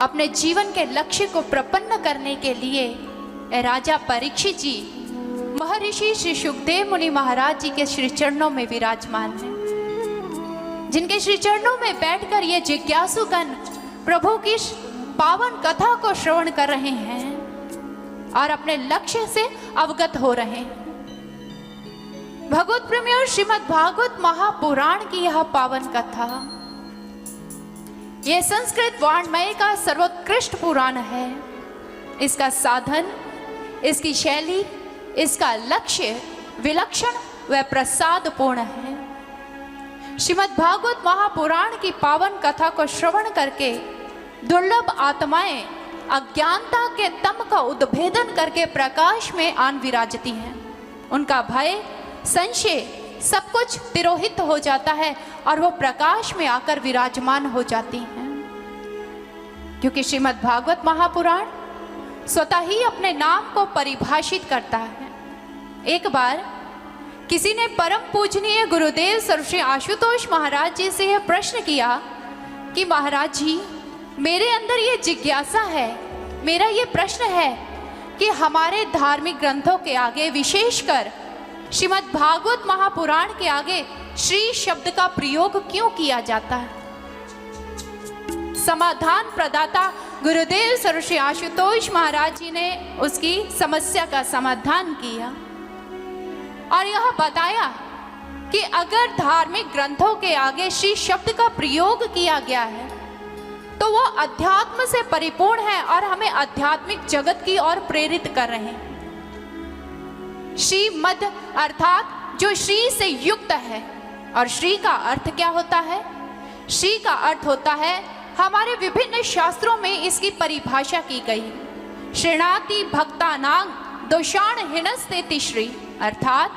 अपने जीवन के लक्ष्य को प्रपन्न करने के लिए राजा परीक्षित जी महर्षि श्री सुखदेव मुनि महाराज जी के श्री चरणों में विराजमान हैं, जिनके श्री चरणों में बैठकर ये जिज्ञासुगण प्रभु की पावन कथा को श्रवण कर रहे हैं और अपने लक्ष्य से अवगत हो रहे हैं। भगवत प्रेमियों, श्रीमद् भागवत महापुराण की यह पावन कथा, यह संस्कृत वाङ्मय का सर्वोत्कृष्ट पुराण है। इसका साधन, इसकी शैली, इसका लक्ष्य विलक्षण व प्रसादपूर्ण है। श्रीमद् भागवत महापुराण की पावन कथा को श्रवण करके दुर्लभ आत्माएं अज्ञानता के तम का उद्भेदन करके प्रकाश में आन विराजती हैं। उनका भय, संशय सब कुछ तिरोहित हो जाता है और वो प्रकाश में आकर विराजमान हो जाती हैं, क्योंकि श्रीमद् भागवत महापुराण स्वतः ही अपने नाम को परिभाषित करता है। एक बार किसी ने परम पूजनीय गुरुदेव श्री आशुतोष महाराज जी से यह प्रश्न किया कि महाराज जी, मेरे अंदर ये जिज्ञासा है, मेरा ये प्रश्न है कि हमारे धार्मिक ग्रंथों के आगे, विशेषकर श्रीमद् भागवत महापुराण के आगे श्री शब्द का प्रयोग क्यों किया जाता है। समाधान प्रदाता गुरुदेव श्री आशुतोष महाराज जी ने उसकी समस्या का समाधान किया और यह बताया कि अगर धार्मिक ग्रंथों के आगे श्री शब्द का प्रयोग किया गया है तो वह अध्यात्म से परिपूर्ण है और हमें आध्यात्मिक जगत की ओर प्रेरित कर रहे हैं। श्रीमद अर्थात जो श्री से युक्त है, और श्री का अर्थ क्या होता है? श्री का अर्थ होता है, हमारे विभिन्न शास्त्रों में इसकी परिभाषा की गई, श्रीणाति भक्तानां दोषाण हिनस्तेति श्री, अर्थात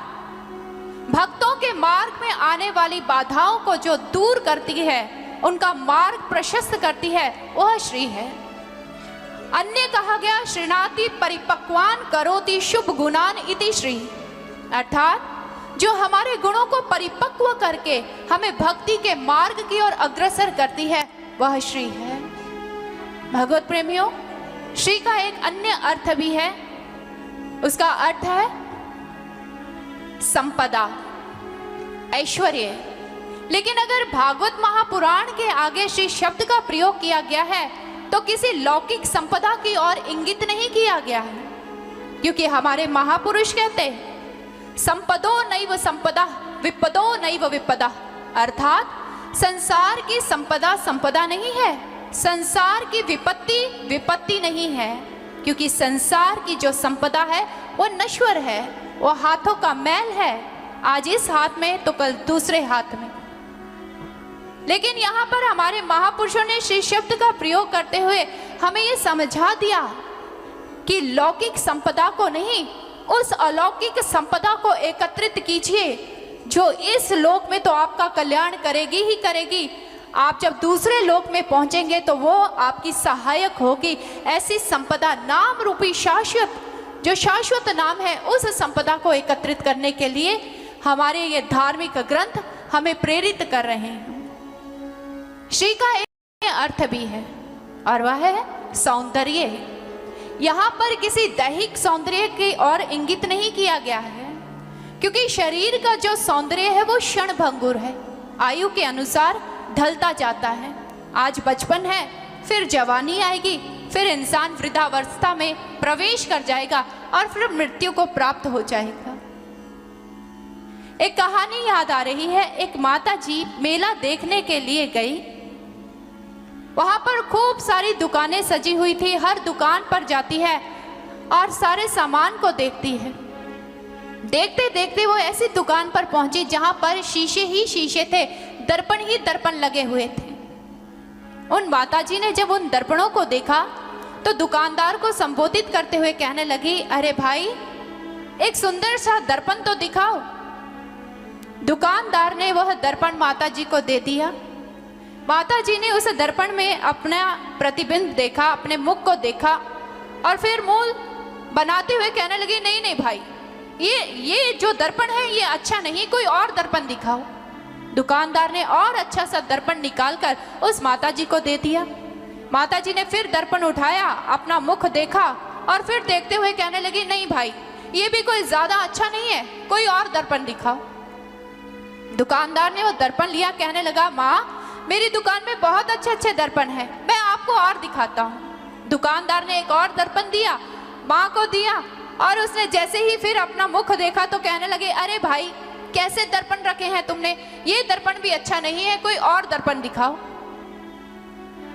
भक्तों के मार्ग में आने वाली बाधाओं को जो दूर करती है, उनका मार्ग प्रशस्त करती है, वह श्री है। अन्य कहा गया श्रीणाति परिपक्वान करोति शुभ गुणान इति श्री, अर्थात जो हमारे गुणों को परिपक्व करके हमें भक्ति के मार्ग की ओर अग्रसर करती है, वह श्री है। भगवत प्रेमियों, श्री का एक अन्य अर्थ भी है। उसका अर्थ है संपदा, ऐश्वर्य। लेकिन अगर भागवत महापुराण के आगे श्री शब्द का प्रयोग किया गया है तो किसी लौकिक संपदा की ओर इंगित नहीं किया गया है, क्योंकि हमारे महापुरुष कहते हैं संपदो नैव संपदा विपदो नैव विपदा, अर्थात संसार की संपदा संपदा नहीं है, संसार की विपत्ति विपत्ति नहीं है, क्योंकि संसार की जो संपदा है वो नश्वर है, वो हाथों का मैल है, आज इस हाथ में तो कल दूसरे हाथ में। लेकिन यहाँ पर हमारे महापुरुषों ने श्री शब्द का प्रयोग करते हुए हमें ये समझा दिया कि लौकिक संपदा को नहीं, उस अलौकिक संपदा को एकत्रित कीजिए जो इस लोक में तो आपका कल्याण करेगी ही करेगी, आप जब दूसरे लोक में पहुंचेंगे तो वो आपकी सहायक होगी। ऐसी संपदा, नाम रूपी शाश्वत, जो शाश्वत नाम है, उस संपदा को एकत्रित करने के लिए हमारे ये धार्मिक ग्रंथ हमें प्रेरित कर रहे हैं। श्री का एक अर्थ भी है और वह है सौंदर्य। यहाँ पर किसी दैहिक सौंदर्य की ओर इंगित नहीं किया गया है, क्योंकि शरीर का जो सौंदर्य है वो क्षण भंगुर है, आयु के अनुसार ढलता जाता है। आज बचपन है, फिर जवानी आएगी, फिर इंसान वृद्धावस्था में प्रवेश कर जाएगा और फिर मृत्यु को प्राप्त हो जाएगा। एक कहानी याद आ रही है। एक माता जी मेला देखने के लिए गई। वहां पर खूब सारी दुकानें सजी हुई थी। हर दुकान पर जाती है और सारे सामान को देखती है। देखते देखते वो ऐसी दुकान पर पहुंची जहां पर शीशे ही शीशे थे, दर्पण ही दर्पण लगे हुए थे। उन माताजी ने जब उन दर्पणों को देखा तो दुकानदार को संबोधित करते हुए कहने लगी, अरे भाई, एक सुंदर सा दर्पण तो दिखाओ। दुकानदार ने वह दर्पण माताजी को दे दिया। माताजी ने उस दर्पण में अपना प्रतिबिंब देखा, अपने मुख को देखा और फिर मुंह बनाते हुए कहने लगी, नहीं नहीं भाई, ये जो दर्पण है ये अच्छा नहीं, कोई और दर्पण दिखाओ। दुकानदार ने और अच्छा सा दर्पण निकालकर उस माताजी को दे दिया। माता जी ने फिर दर्पण उठाया, अपना मुख देखा और फिर देखते हुए कहने लगी, नहीं भाई, ये भी कोई ज्यादा अच्छा नहीं है, कोई और दर्पण दिखाओ। दुकानदार ने वो दर्पण लिया, कहने लगा, माँ मेरी दुकान में बहुत अच्छे अच्छे दर्पण हैं, मैं आपको और दिखाता हूँ। दुकानदार ने एक और दर्पण दिया, माँ को दिया, और उसने जैसे ही फिर अपना मुख देखा तो कहने लगे, अरे भाई कैसे दर्पण रखे हैं तुमने, ये दर्पण भी अच्छा नहीं है, कोई और दर्पण दिखाओ।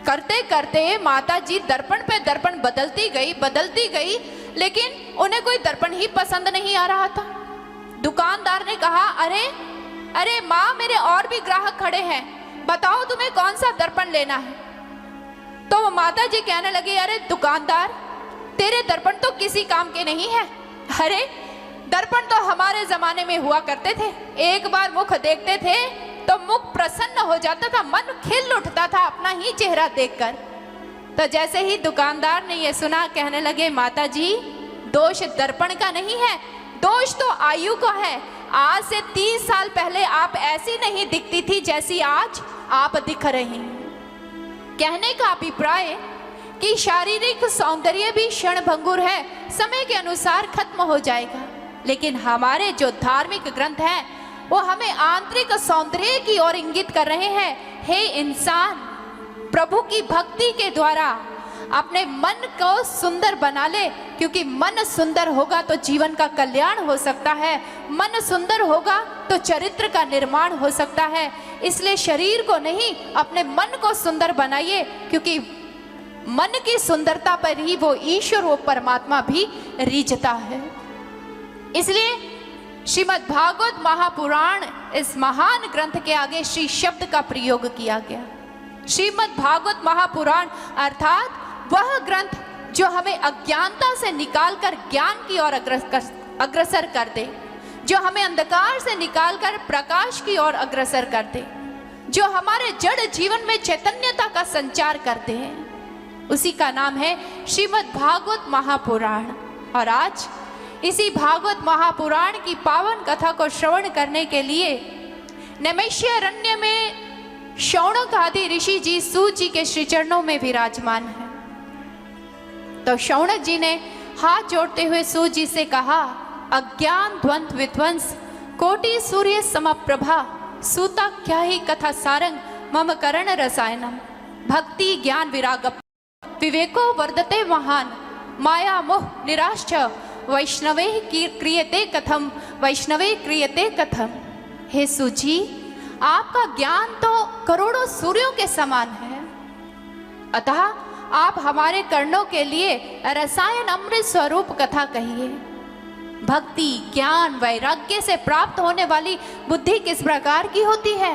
करते करते माता जी दर्पण पे दर्पण बदलती गई, लेकिन उन्हें कोई दर्पण ही पसंद नहीं आ रहा था। दुकानदार ने कहा, अरे माँ, मेरे और भी ग्राहक खड़े हैं, बताओ तुम्हें कौन सा दर्पण लेना है। तो वो माता जी कहने लगी, अरे दुकानदार, तेरे दर्पण तो किसी काम के नहीं है। अरे दर्पण तो हमारे जमाने में हुआ करते थे, एक बार मुख देखते थे तो मुख प्रसन्न हो जाता था, मन खिल उठता था अपना ही चेहरा देखकर। तो जैसे ही दुकानदार ने यह सुना, कहने लगे, माता जी दोष दर्पण का नहीं है, दोष तो आयु का है। आज से 30 साल पहले आप ऐसी नहीं दिखती थी जैसी आज आप दिख रही हैं। कहने का अभिप्राय कि शारीरिक सौंदर्य भी क्षणभंगुर है, समय के अनुसार खत्म हो जाएगा, लेकिन हमारे जो धार्मिक ग्रंथ हैं वो हमें आंतरिक सौंदर्य की ओर इंगित कर रहे हैं। हे इंसान, प्रभु की भक्ति के द्वारा अपने मन को सुंदर बना ले, क्योंकि मन सुंदर होगा तो जीवन का कल्याण हो सकता है, मन सुंदर होगा तो चरित्र का निर्माण हो सकता है। इसलिए शरीर को नहीं, अपने मन को सुंदर बनाइए, क्योंकि मन की सुंदरता पर ही वो ईश्वर, वो परमात्मा भी रीझता है। इसलिए श्रीमद् भागवत महापुराण, इस महान ग्रंथ के आगे श्री शब्द का प्रयोग किया गया। श्रीमद् भागवत महापुराण अर्थात वह ग्रंथ जो हमें अज्ञानता से निकालकर ज्ञान की ओर अग्रसर कर दे, जो हमें अंधकार से निकालकर प्रकाश की ओर अग्रसर कर दे, जो हमारे जड़ जीवन में चैतन्यता का संचार करते हैं, उसी का नाम है श्रीमद् भागवत महापुराण। और आज इसी भागवत महापुराण की पावन कथा को श्रवण करने के लिए नैमिषारण्य में शौनक आदि ऋषि जी सूत जी के श्री चरणों में विराजमान है। तो शौनक जी ने हाथ जोड़ते हुए सूत जी से कहा, अज्ञान ध्वंत विध्वंस कोटि सूर्य समप्रभा, सूता क्या ही कथा सारंग मम करण रसायनम, भक्ति ज्ञान विराग विवेको वर्धते महान, माया मोह निराश्च वैष्णवे क्रियते कथम, वैष्णवे क्रियते कथम। हे सूत जी, आपका ज्ञान तो करोड़ों सूर्यों के समान है, अतः आप हमारे कर्णों के लिए रसायन अमृत स्वरूप कथा कहिए। भक्ति ज्ञान वैराग्य से प्राप्त होने वाली बुद्धि किस प्रकार की होती है,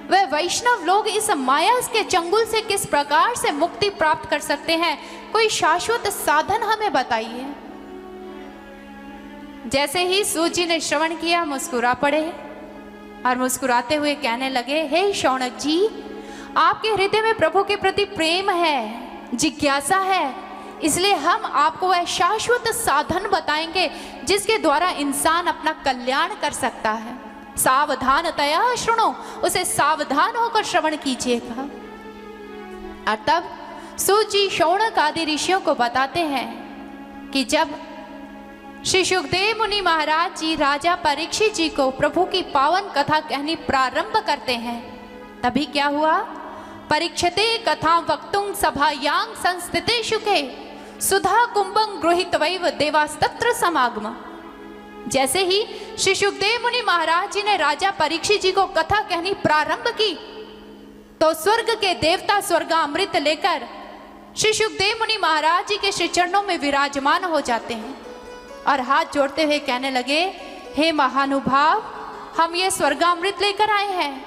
वह वैष्णव लोग इस माया के चंगुल से किस प्रकार से मुक्ति प्राप्त कर सकते हैं, कोई शाश्वत साधन हमें बताइए। जैसे ही सूत जी ने श्रवण किया, मुस्कुरा पड़े और मुस्कुराते हुए कहने लगे, हे शौनक जी, आपके हृदय में प्रभु के प्रति प्रेम है, जिज्ञासा है, इसलिए हम आपको वह शाश्वत साधन बताएंगे जिसके द्वारा इंसान अपना कल्याण कर सकता है। सावधानतया सुनो, उसे सावधान होकर श्रवण कीजिएगा। और तब सूत जी शौनक आदि ऋषियों को बताते हैं कि जब श्री सुखदेव मुनि महाराज जी राजा परीक्षित जी को प्रभु की पावन कथा कहनी प्रारंभ करते हैं, तभी क्या हुआ, परीक्षते कथा वक्तुं सभायां संस्थिते शुके, सुधा कुंभं गृहीत्वैव देवास्तत्र समागम। जैसे ही श्री सुखदेव मुनि महाराज जी ने राजा परीक्षित जी को कथा कहनी प्रारंभ की, तो स्वर्ग के देवता स्वर्गामृत लेकर श्री सुखदेव मुनि महाराज जी के श्री चरणों में विराजमान हो जाते हैं और हाथ जोड़ते हुए कहने लगे, हे महानुभाव, हम ये स्वर्गामृत लेकर आए हैं,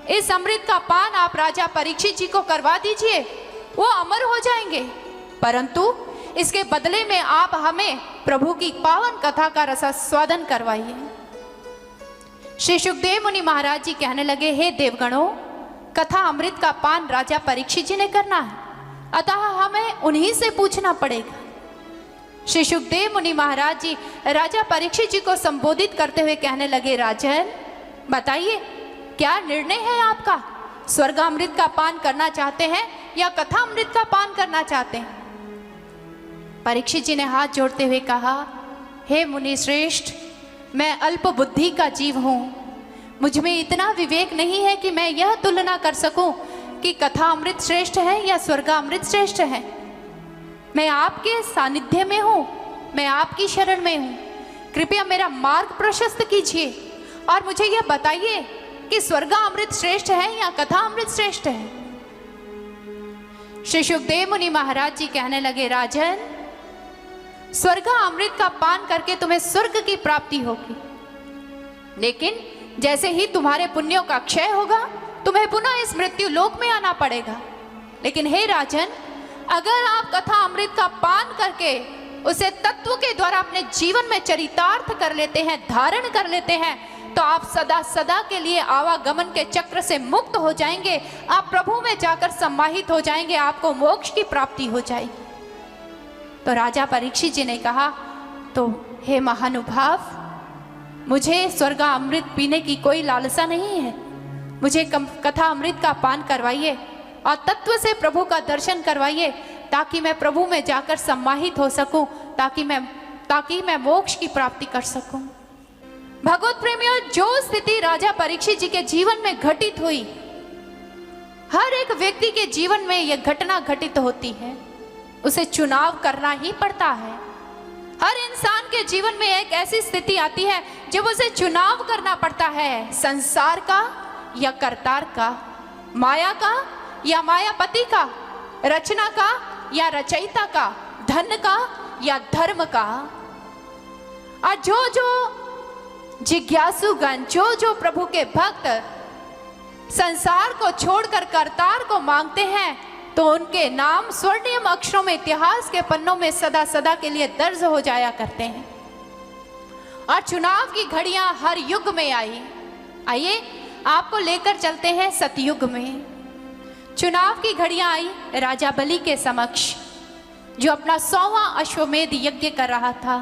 इस अमृत का पान आप राजा परीक्षित जी को करवा दीजिए, वो अमर हो जाएंगे, परंतु इसके बदले में आप हमें प्रभु की पावन कथा का रसास्वादन करवाइए। श्री सुखदेव मुनि महाराज जी कहने लगे, हे देवगणों, कथा अमृत का पान राजा परीक्षित जी ने करना है, अतः हमें उन्हीं से पूछना पड़ेगा। श्री सुखदेव मुनि महाराज जी राजा परीक्षित जी को संबोधित करते हुए कहने लगे, राजन बताइए क्या निर्णय है आपका, स्वर्गामृत का पान करना चाहते हैं या कथा अमृत का पान करना चाहते हैं? परीक्षित जी ने हाथ जोड़ते हुए कहा, हे मुनि श्रेष्ठ, मैं अल्प बुद्धि का जीव हूं। मुझ में इतना विवेक नहीं है कि मैं यह तुलना कर सकूं कि कथा अमृत श्रेष्ठ है या स्वर्ग अमृत श्रेष्ठ है। मैं आपके सानिध्य में हूं, मैं आपकी शरण में हूं। कृपया मेरा मार्ग प्रशस्त कीजिए और मुझे यह बताइए कि स्वर्ग अमृत श्रेष्ठ है या कथा अमृत श्रेष्ठ है। श्री सुखदेव मुनि महाराज जी कहने लगे, राजन, स्वर्ग अमृत का पान करके तुम्हें स्वर्ग की प्राप्ति होगी, लेकिन जैसे ही तुम्हारे पुण्यों का क्षय होगा तुम्हें पुनः इस मृत्यु लोक में आना पड़ेगा। लेकिन हे राजन, अगर आप कथा अमृत का पान करके उसे तत्व के द्वारा अपने जीवन में चरितार्थ कर लेते हैं, धारण कर लेते हैं, तो आप सदा सदा के लिए आवागमन के चक्र से मुक्त हो जाएंगे। आप प्रभु में जाकर सम्माहित हो जाएंगे, आपको मोक्ष की प्राप्ति हो जाएगी। तो राजा परीक्षित जी ने कहा, तो हे महानुभाव, मुझे स्वर्ग अमृत पीने की कोई लालसा नहीं है। मुझे कथा अमृत का पान करवाइए और तत्व से प्रभु का दर्शन करवाइए, ताकि मैं प्रभु में जाकर सम्माहित हो सकूं, ताकि मैं मोक्ष की प्राप्ति कर सकूं। भगवत प्रेमियों, जो स्थिति राजा परीक्षित जी के जीवन में घटित हुई, हर एक व्यक्ति के जीवन में यह घटना घटित होती है। उसे चुनाव करना ही पड़ता है। हर इंसान के जीवन में एक ऐसी स्थिति आती है जब उसे चुनाव करना पड़ता है, संसार का या करतार का, माया का या मायापति का, रचना का या रचयिता का, धन का या धर्म का। और जो जिज्ञासुगण, जो प्रभु के भक्त संसार को छोड़कर करतार को मांगते हैं, तो उनके नाम स्वर्णिम अक्षरों में इतिहास के पन्नों में सदा सदा के लिए दर्ज हो जाया करते हैं। और चुनाव की घड़ियां हर युग में आई। आइए आपको लेकर चलते हैं सतयुग में। चुनाव की घड़ियां आई राजा बलि के समक्ष, जो अपना 100वां अश्वमेध यज्ञ कर रहा था।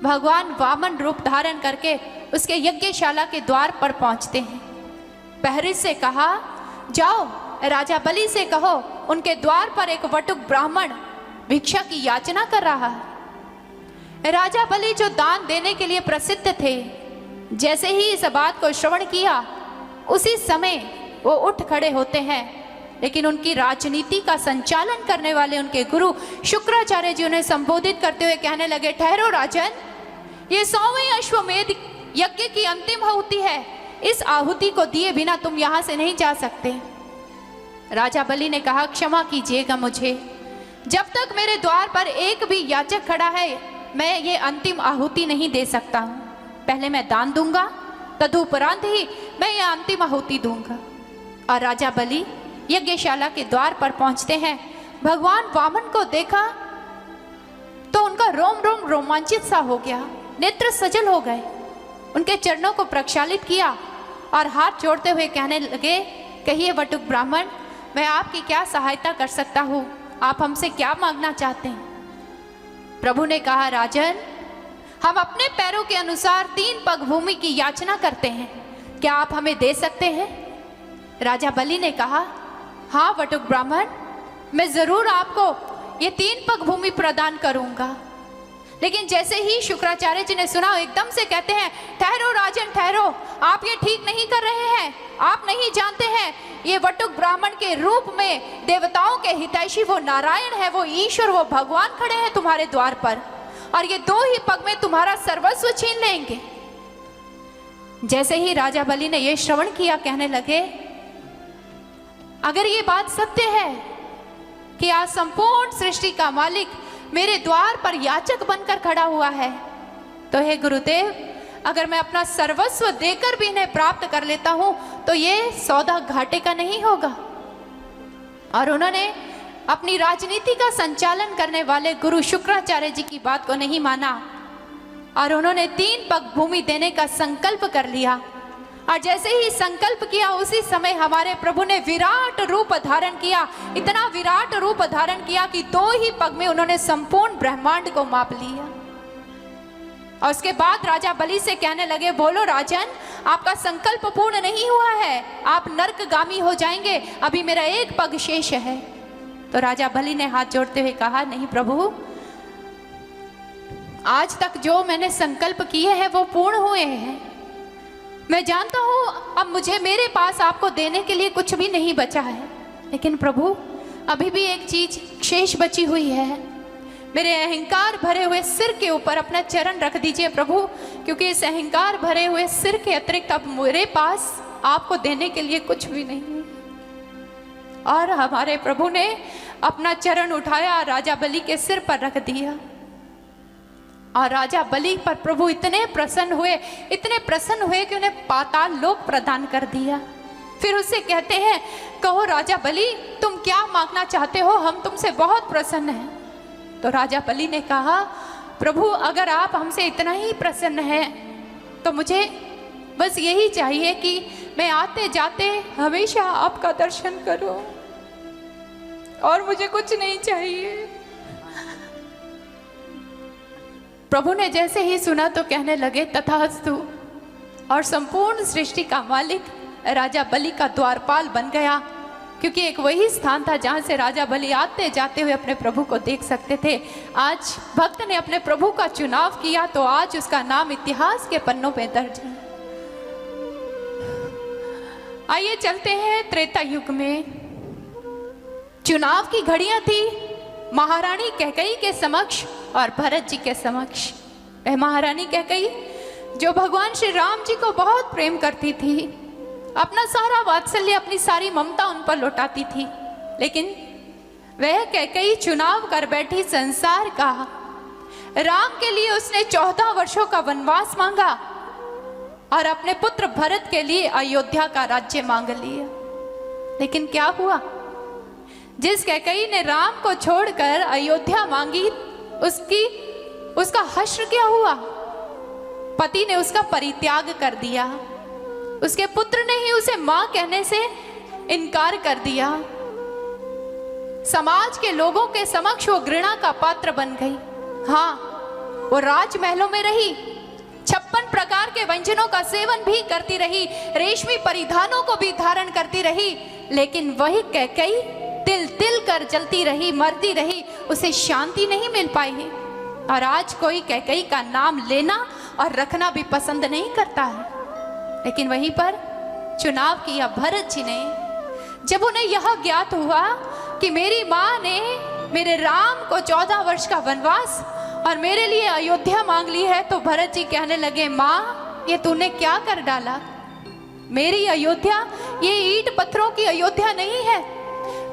भगवान वामन रूप धारण करके उसके यज्ञशाला के द्वार पर पहुंचते हैं। पहरे से कहा, जाओ राजा बलि से कहो, उनके द्वार पर एक वटुक ब्राह्मण भिक्षा की याचना कर रहा है। राजा बलि जो दान देने के लिए प्रसिद्ध थे, जैसे ही इस बात को श्रवण किया, उसी समय वो उठ खड़े होते हैं। लेकिन उनकी राजनीति का संचालन करने वाले उनके गुरु शुक्राचार्य जी उन्हें संबोधित करते हुए कहने लगे, ठहरो राजन, ये 100वें अश्वमेध यज्ञ की अंतिम आहुति है। इस आहुति को दिए बिना तुम यहां से नहीं जा सकते। राजा बलि ने कहा, क्षमा कीजिएगा मुझे, जब तक मेरे द्वार पर एक भी याचक खड़ा है, मैं ये अंतिम आहुति नहीं दे सकता हूं। पहले मैं दान दूंगा, तदुपरांत ही मैं ये अंतिम आहुति दूंगा। और राजा बलि यज्ञशाला के द्वार पर पहुंचते हैं। भगवान वामन को देखा तो उनका रोम रोम रोमांचित सा हो गया, नेत्र सजल हो गए। उनके चरणों को प्रक्षालित किया और हाथ जोड़ते हुए कहने लगे, कहिए वटुक ब्राह्मण, मैं आपकी क्या सहायता कर सकता हूँ? आप हमसे क्या मांगना चाहते हैं? प्रभु ने कहा, राजन, हम अपने पैरों के अनुसार 3 पग भूमि की याचना करते हैं, क्या आप हमें दे सकते हैं? राजा बलि ने कहा, हाँ वटुक ब्राह्मण, मैं जरूर आपको ये 3 पग भूमि प्रदान करूंगा। लेकिन जैसे ही शुक्राचार्य जी ने सुना, एकदम से कहते हैं, ठहरो राजन ठहरो, आप ये ठीक नहीं कर रहे हैं। आप नहीं जानते हैं, ये वटुक ब्राह्मण के रूप में देवताओं के हितैषी वो नारायण है, वो ईश्वर, वो भगवान खड़े हैं तुम्हारे द्वार पर, और ये 2 ही पग में तुम्हारा सर्वस्व छीन लेंगे। जैसे ही राजा बलि ने यह श्रवण किया, कहने लगे, अगर ये बात सत्य है कि आज संपूर्ण सृष्टि का मालिक मेरे द्वार पर याचक बनकर खड़ा हुआ है, तो हे गुरुदेव, अगर मैं अपना सर्वस्व देकर भी इन्हें प्राप्त कर लेता हूं, तो ये सौदा घाटे का नहीं होगा। और उन्होंने अपनी राजनीति का संचालन करने वाले गुरु शुक्राचार्य जी की बात को नहीं माना और उन्होंने 3 पग भूमि देने का संकल्प कर लिया। और जैसे ही संकल्प किया, उसी समय हमारे प्रभु ने विराट रूप धारण किया। इतना विराट रूप धारण किया कि 2 ही पग में उन्होंने संपूर्ण ब्रह्मांड को माप लिया। और उसके बाद राजा बलि से कहने लगे, बोलो राजन, आपका संकल्प पूर्ण नहीं हुआ है, आप नरकगामी हो जाएंगे, अभी मेरा एक पग शेष है। तो राजा बलि ने हाथ जोड़ते हुए कहा, नहीं प्रभु, आज तक जो मैंने संकल्प किए हैं वो पूर्ण हुए हैं। मैं जानता हूं अब मुझे मेरे पास आपको देने के लिए कुछ भी नहीं बचा है, लेकिन प्रभु अभी भी एक चीज शेष बची हुई है। मेरे अहंकार भरे हुए सिर के ऊपर अपना चरण रख दीजिए प्रभु, क्योंकि इस अहंकार भरे हुए सिर के अतिरिक्त अब मेरे पास आपको देने के लिए कुछ भी नहीं है। और हमारे प्रभु ने अपना चरण उठाया, राजा बलि के सिर पर रख दिया, और राजा बलि पर प्रभु इतने प्रसन्न हुए कि उन्हें पाताल लोक प्रदान कर दिया। फिर उससे कहते हैं, कहो राजा बलि, तुम क्या मांगना चाहते हो, हम तुमसे बहुत प्रसन्न हैं। तो राजा बलि ने कहा, प्रभु अगर आप हमसे इतना ही प्रसन्न हैं तो मुझे बस यही चाहिए कि मैं आते जाते हमेशा आपका दर्शन करूं, और मुझे कुछ नहीं चाहिए। प्रभु ने जैसे ही सुना तो कहने लगे, तथास्तु। और संपूर्ण सृष्टि का मालिक राजा बलि का द्वारपाल बन गया, क्योंकि एक वही स्थान था जहां से राजा बलि आते जाते हुए अपने प्रभु को देख सकते थे। आज भक्त ने अपने प्रभु का चुनाव किया तो आज उसका नाम इतिहास के पन्नों में दर्ज है। आइए चलते हैं त्रेता युग में। चुनाव की घड़ियां थी महारानी कैकेयी के समक्ष और भरत जी के समक्ष। वह महारानी कैकेयी जो भगवान श्री राम जी को बहुत प्रेम करती थी, अपना सारा वात्सल्य, अपनी सारी ममता उन पर लौटाती थी, लेकिन वह कैकेयी चुनाव कर बैठी संसार का। राम के लिए उसने 14 वर्षों का वनवास मांगा और अपने पुत्र भरत के लिए अयोध्या का राज्य मांग लिया। लेकिन क्या हुआ, जिस कैकेयी ने राम को छोड़कर अयोध्या मांगी, उसका हश्र क्या हुआ? पति ने उसका परित्याग कर दिया, उसके पुत्र ने ही उसे मां कहने से इनकार कर दिया। समाज के लोगों के समक्ष वो घृणा का पात्र बन गई। हाँ, वो राजमहलों में रही, 56 प्रकार के व्यंजनों का सेवन भी करती रही, रेशमी परिधानों को भी धारण करती रही, लेकिन वही कैकेयी तिल तिल कर जलती रही, मरती रही, उसे शांति नहीं मिल पाई। और आज कोई कैकेयी का नाम लेना और रखना भी पसंद नहीं करता है। लेकिन वहीं पर चुनाव किया भरत जी ने। जब उन्हें यह ज्ञात हुआ कि मेरी मां ने मेरे राम को 14 वर्ष का वनवास और मेरे लिए अयोध्या मांग ली है, तो भरत जी कहने लगे, मां ये तूने क्या कर डाला? मेरी अयोध्या ये ईंट पत्थरों की अयोध्या नहीं है।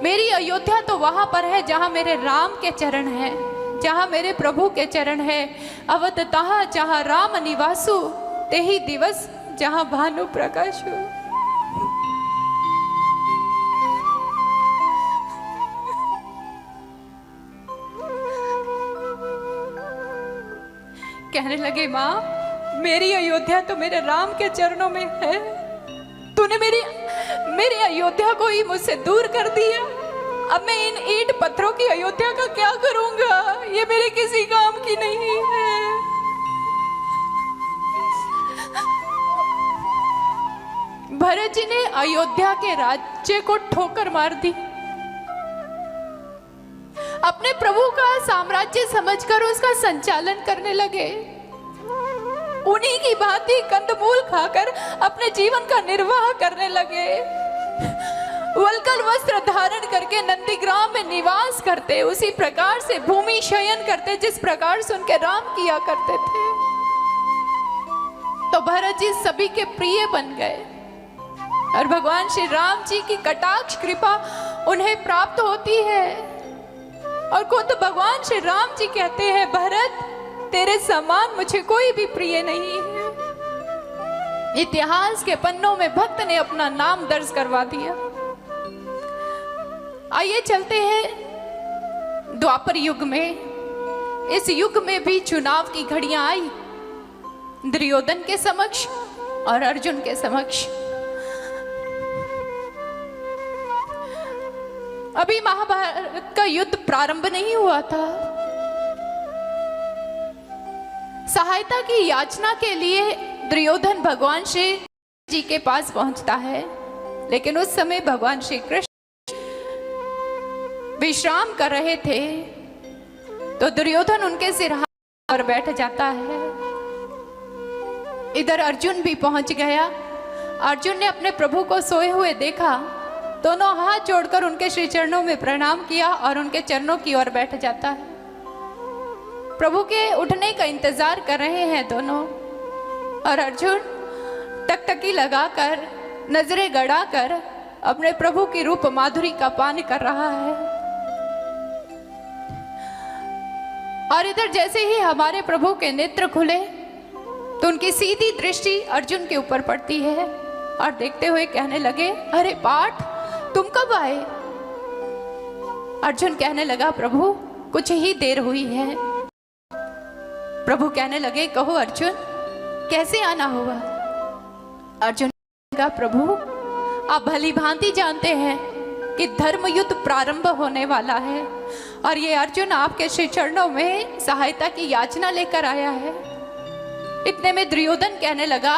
मेरी अयोध्या तो वहां पर है जहां मेरे राम के चरण है, जहां मेरे प्रभु के चरण है। अवध तहा जहां राम निवासु, तेही दिवस जहां भानु प्रकाशु। कहने लगे, मां मेरी अयोध्या तो मेरे राम के चरणों में है, तूने मेरी अयोध्या को ही मुझसे दूर कर दिया। अब मैं इन ईंट पत्थरों की अयोध्या का क्या करूंगा? ये मेरे किसी काम की नहीं है। भरत जी ने अयोध्या के राज्य को ठोकर मार दी। अपने प्रभु का साम्राज्य समझकर उसका संचालन करने लगे। उन्हीं की भांति कंदमूल खाकर अपने जीवन का निर्वाह करने लगे। वल्कल वस्त्र धारण करके नंदीग्राम में निवास करते, उसी प्रकार से भूमि शयन करते जिस प्रकार से उनके राम किया करते थे। तो भरत जी सभी के प्रिय बन गए और भगवान श्री राम जी की कटाक्ष कृपा उन्हें प्राप्त होती है। और खुद भगवान श्री राम जी कहते हैं, भरत तेरे समान मुझे कोई भी प्रिय नहीं है। इतिहास के पन्नों में भक्त ने अपना नाम दर्ज करवा दिया। आइए चलते हैं द्वापर युग में। इस युग में भी चुनाव की घड़ियां आई, दुर्योधन के समक्ष और अर्जुन के समक्ष। अभी महाभारत का युद्ध प्रारंभ नहीं हुआ था। सहायता की याचना के लिए दुर्योधन भगवान श्री जी के पास पहुंचता है, लेकिन उस समय भगवान श्री कृष्ण विश्राम कर रहे थे, तो दुर्योधन उनके सिरहाने पर बैठ जाता है। इधर अर्जुन भी पहुंच गया। अर्जुन ने अपने प्रभु को सोए हुए देखा, दोनों हाथ जोड़कर उनके श्री चरणों में प्रणाम किया और उनके चरणों की ओर बैठ जाता है। प्रभु के उठने का इंतजार कर रहे हैं दोनों, और अर्जुन टकटकी लगाकर, नजरें गड़ाकर अपने प्रभु की रूप माधुरी का पान कर रहा है। और इधर जैसे ही हमारे प्रभु के नेत्र खुले तो उनकी सीधी दृष्टि अर्जुन के ऊपर पड़ती है और देखते हुए कहने लगे, अरे पार्थ, तुम कब आए? अर्जुन कहने लगा, प्रभु कुछ ही देर हुई है। प्रभु कहने लगे, कहो अर्जुन, कैसे आना हुआ? अर्जुन कहा, प्रभु आप भली भांति जानते हैं कि धर्म युद्ध प्रारंभ होने वाला है और ये अर्जुन आपके श्री चरणों में सहायता की याचना लेकर आया है। इतने में दुर्योधन कहने लगा,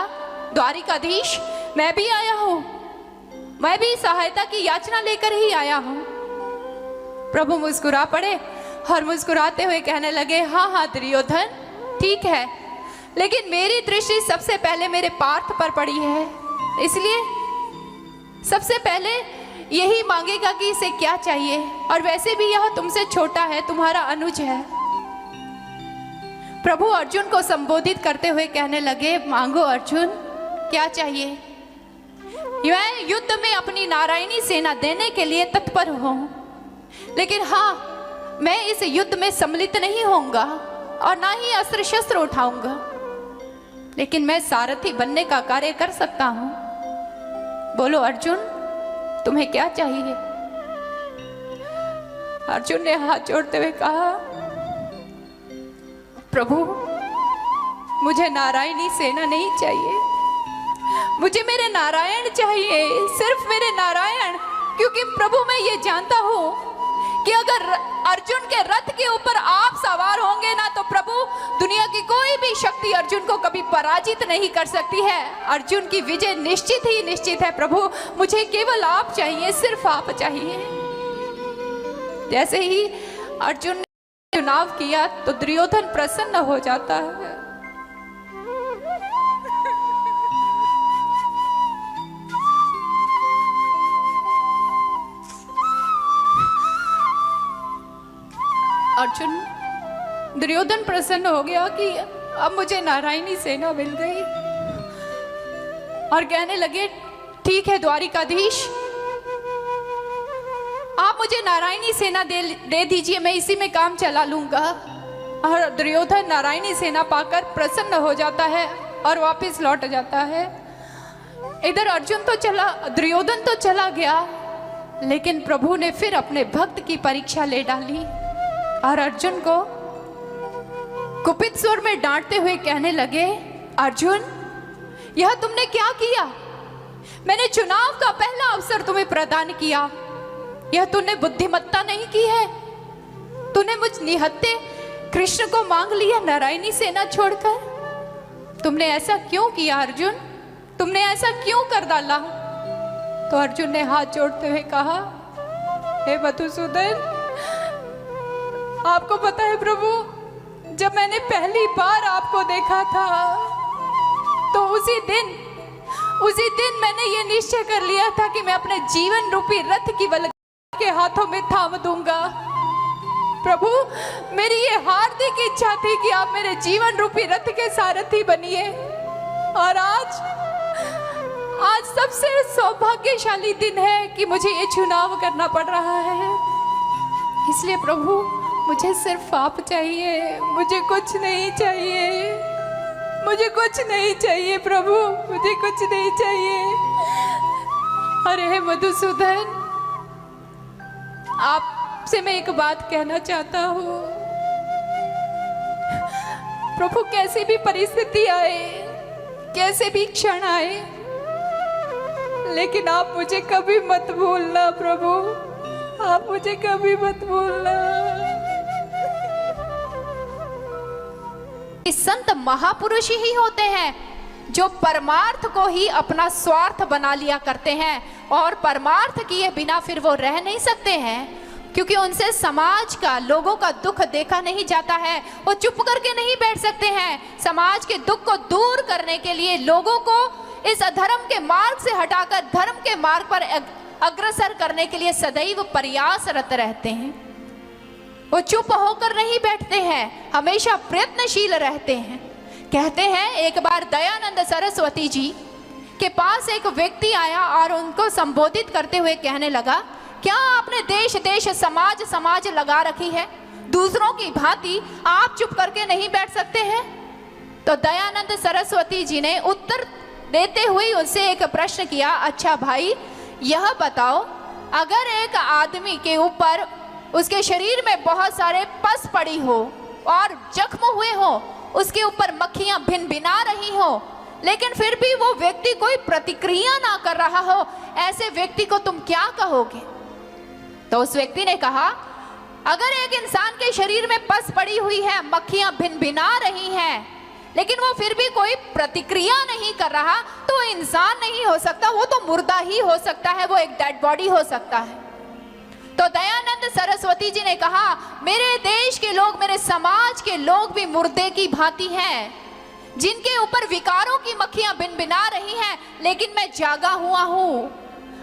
द्वारिकाधीश, मैं भी आया हूं, मैं भी सहायता की याचना लेकर ही आया हूं। प्रभु मुस्कुरा पड़े और मुस्कुराते हुए कहने लगे, हाँ हाँ दुर्योधन, ठीक है, लेकिन मेरी दृष्टि सबसे पहले मेरे पार्थ पर पड़ी है, इसलिए सबसे पहले यही मांगेगा कि इसे क्या चाहिए, और वैसे भी यह तुमसे छोटा है, तुम्हारा अनुज है। प्रभु अर्जुन को संबोधित करते हुए कहने लगे, मांगो अर्जुन, क्या चाहिए? मैं युद्ध में अपनी नारायणी सेना देने के लिए तत्पर हूं, लेकिन हाँ, मैं इस युद्ध में सम्मिलित नहीं होऊंगा और ना ही अस्त्र शस्त्र उठाऊंगा, लेकिन मैं सारथी बनने का कार्य कर सकता हूं। बोलो अर्जुन, तुम्हें क्या चाहिए? अर्जुन ने हाथ जोड़ते हुए कहा, प्रभु मुझे नारायणी सेना नहीं चाहिए, मुझे मेरे नारायण चाहिए, सिर्फ मेरे नारायण। क्योंकि प्रभु मैं ये जानता हूं कि अगर अर्जुन के रथ के ऊपर आप सवार होंगे ना, तो प्रभु दुनिया की कोई भी शक्ति अर्जुन को कभी पराजित नहीं कर सकती है। अर्जुन की विजय निश्चित ही निश्चित है। प्रभु मुझे केवल आप चाहिए, सिर्फ आप चाहिए। जैसे ही अर्जुन ने चुनाव किया तो दुर्योधन प्रसन्न हो जाता है। अर्जुन, दुर्योधन प्रसन्न हो गया कि अब मुझे नारायणी सेना मिल गई, और कहने लगे, ठीक है द्वारिकाधीश, आप मुझे नारायणी सेना दे दीजिए, मैं इसी में काम चला लूंगा। और दुर्योधन नारायणी सेना पाकर प्रसन्न हो जाता है और वापस लौट जाता है। इधर अर्जुन तो चला, दुर्योधन तो चला गया, लेकिन प्रभु ने फिर अपने भक्त की परीक्षा ले डाली और अर्जुन को कुपित स्वर में डांटते हुए कहने लगे, अर्जुन, यह तुमने क्या किया? मैंने चुनाव का पहला अवसर तुम्हें प्रदान किया, यह तूने बुद्धिमत्ता नहीं की है। तूने मुझ निहत्ते कृष्ण को मांग लिया नारायणी सेना छोड़कर। तुमने ऐसा क्यों किया अर्जुन? तुमने ऐसा क्यों कर डाला? तो अर्जुन ने हाथ जोड़ते हुए कहा, हे मधुसूदन, आपको पता है प्रभु, जब मैंने पहली बार आपको देखा था तो उसी दिन मैंने ये निश्चय कर लिया था कि मैं अपने जीवन रूपी रथ की बल के हाथों में थाम दूंगा। प्रभु, मेरी ये हार्दिक इच्छा थी कि आप मेरे जीवन रूपी रथ के सारथी बनिए, और आज सबसे सौभाग्यशाली दिन है कि मुझे ये चुनाव करना पड़ रहा है। इसलिए प्रभु, मुझे सिर्फ आप चाहिए, मुझे कुछ नहीं चाहिए, मुझे कुछ नहीं चाहिए प्रभु, मुझे कुछ नहीं चाहिए। अरे मधुसूदन, आपसे मैं एक बात कहना चाहता हूँ। प्रभु, कैसी भी परिस्थिति आए, कैसे भी क्षण आए, लेकिन आप मुझे कभी मत भूलना प्रभु, आप मुझे कभी मत भूलना। संत महापुरुष ही होते हैं जो परमार्थ को ही अपना स्वार्थ बना लिया करते हैं, और परमार्थ किए बिना फिर वो रह नहीं सकते हैं, क्योंकि उनसे समाज का, लोगों का दुख देखा नहीं जाता है। वो चुप करके नहीं बैठ सकते हैं। समाज के दुख को दूर करने के लिए, लोगों को इस अधर्म के मार्ग से हटाकर धर्म के मार्ग पर अग्रसर करने के लिए सदैव प्रयासरत रहते हैं। वो चुप होकर नहीं बैठते हैं, हमेशा प्रयत्नशील रहते हैं। कहते हैं एक बार दयानंद सरस्वती जी के पास एक व्यक्ति आया और उनको संबोधित करते हुए कहने लगा, क्या आपने देश देश समाज समाज लगा रखी है? दूसरों की भांति आप चुप करके नहीं बैठ सकते हैं? तो दयानंद सरस्वती जी ने उत्तर देते हुए उनसे एक प्रश्न किया, अच्छा भाई यह बताओ, अगर एक आदमी के ऊपर, उसके शरीर में बहुत सारे पस पड़ी हो और जख्म हुए हो, उसके ऊपर मक्खियां भिन भिना रही हो, लेकिन फिर भी वो व्यक्ति कोई प्रतिक्रिया ना कर रहा हो, ऐसे व्यक्ति को तुम क्या कहोगे? तो उस व्यक्ति ने कहा, अगर एक इंसान के शरीर में पस पड़ी हुई है, मक्खियां भिन भिना रही हैं, लेकिन वो फिर भी कोई प्रतिक्रिया नहीं कर रहा, तो इंसान नहीं हो सकता, वो तो मुर्दा ही हो सकता है, वो एक डेड बॉडी हो सकता है। तो दयानंद सरस्वती जी ने कहा, मेरे देश के लोग, मेरे समाज के लोग भी मुर्दे की भांति हैं, जिनके ऊपर विकारों की मक्खियां भिनभिना रही हैं, लेकिन मैं जागा हुआ हूं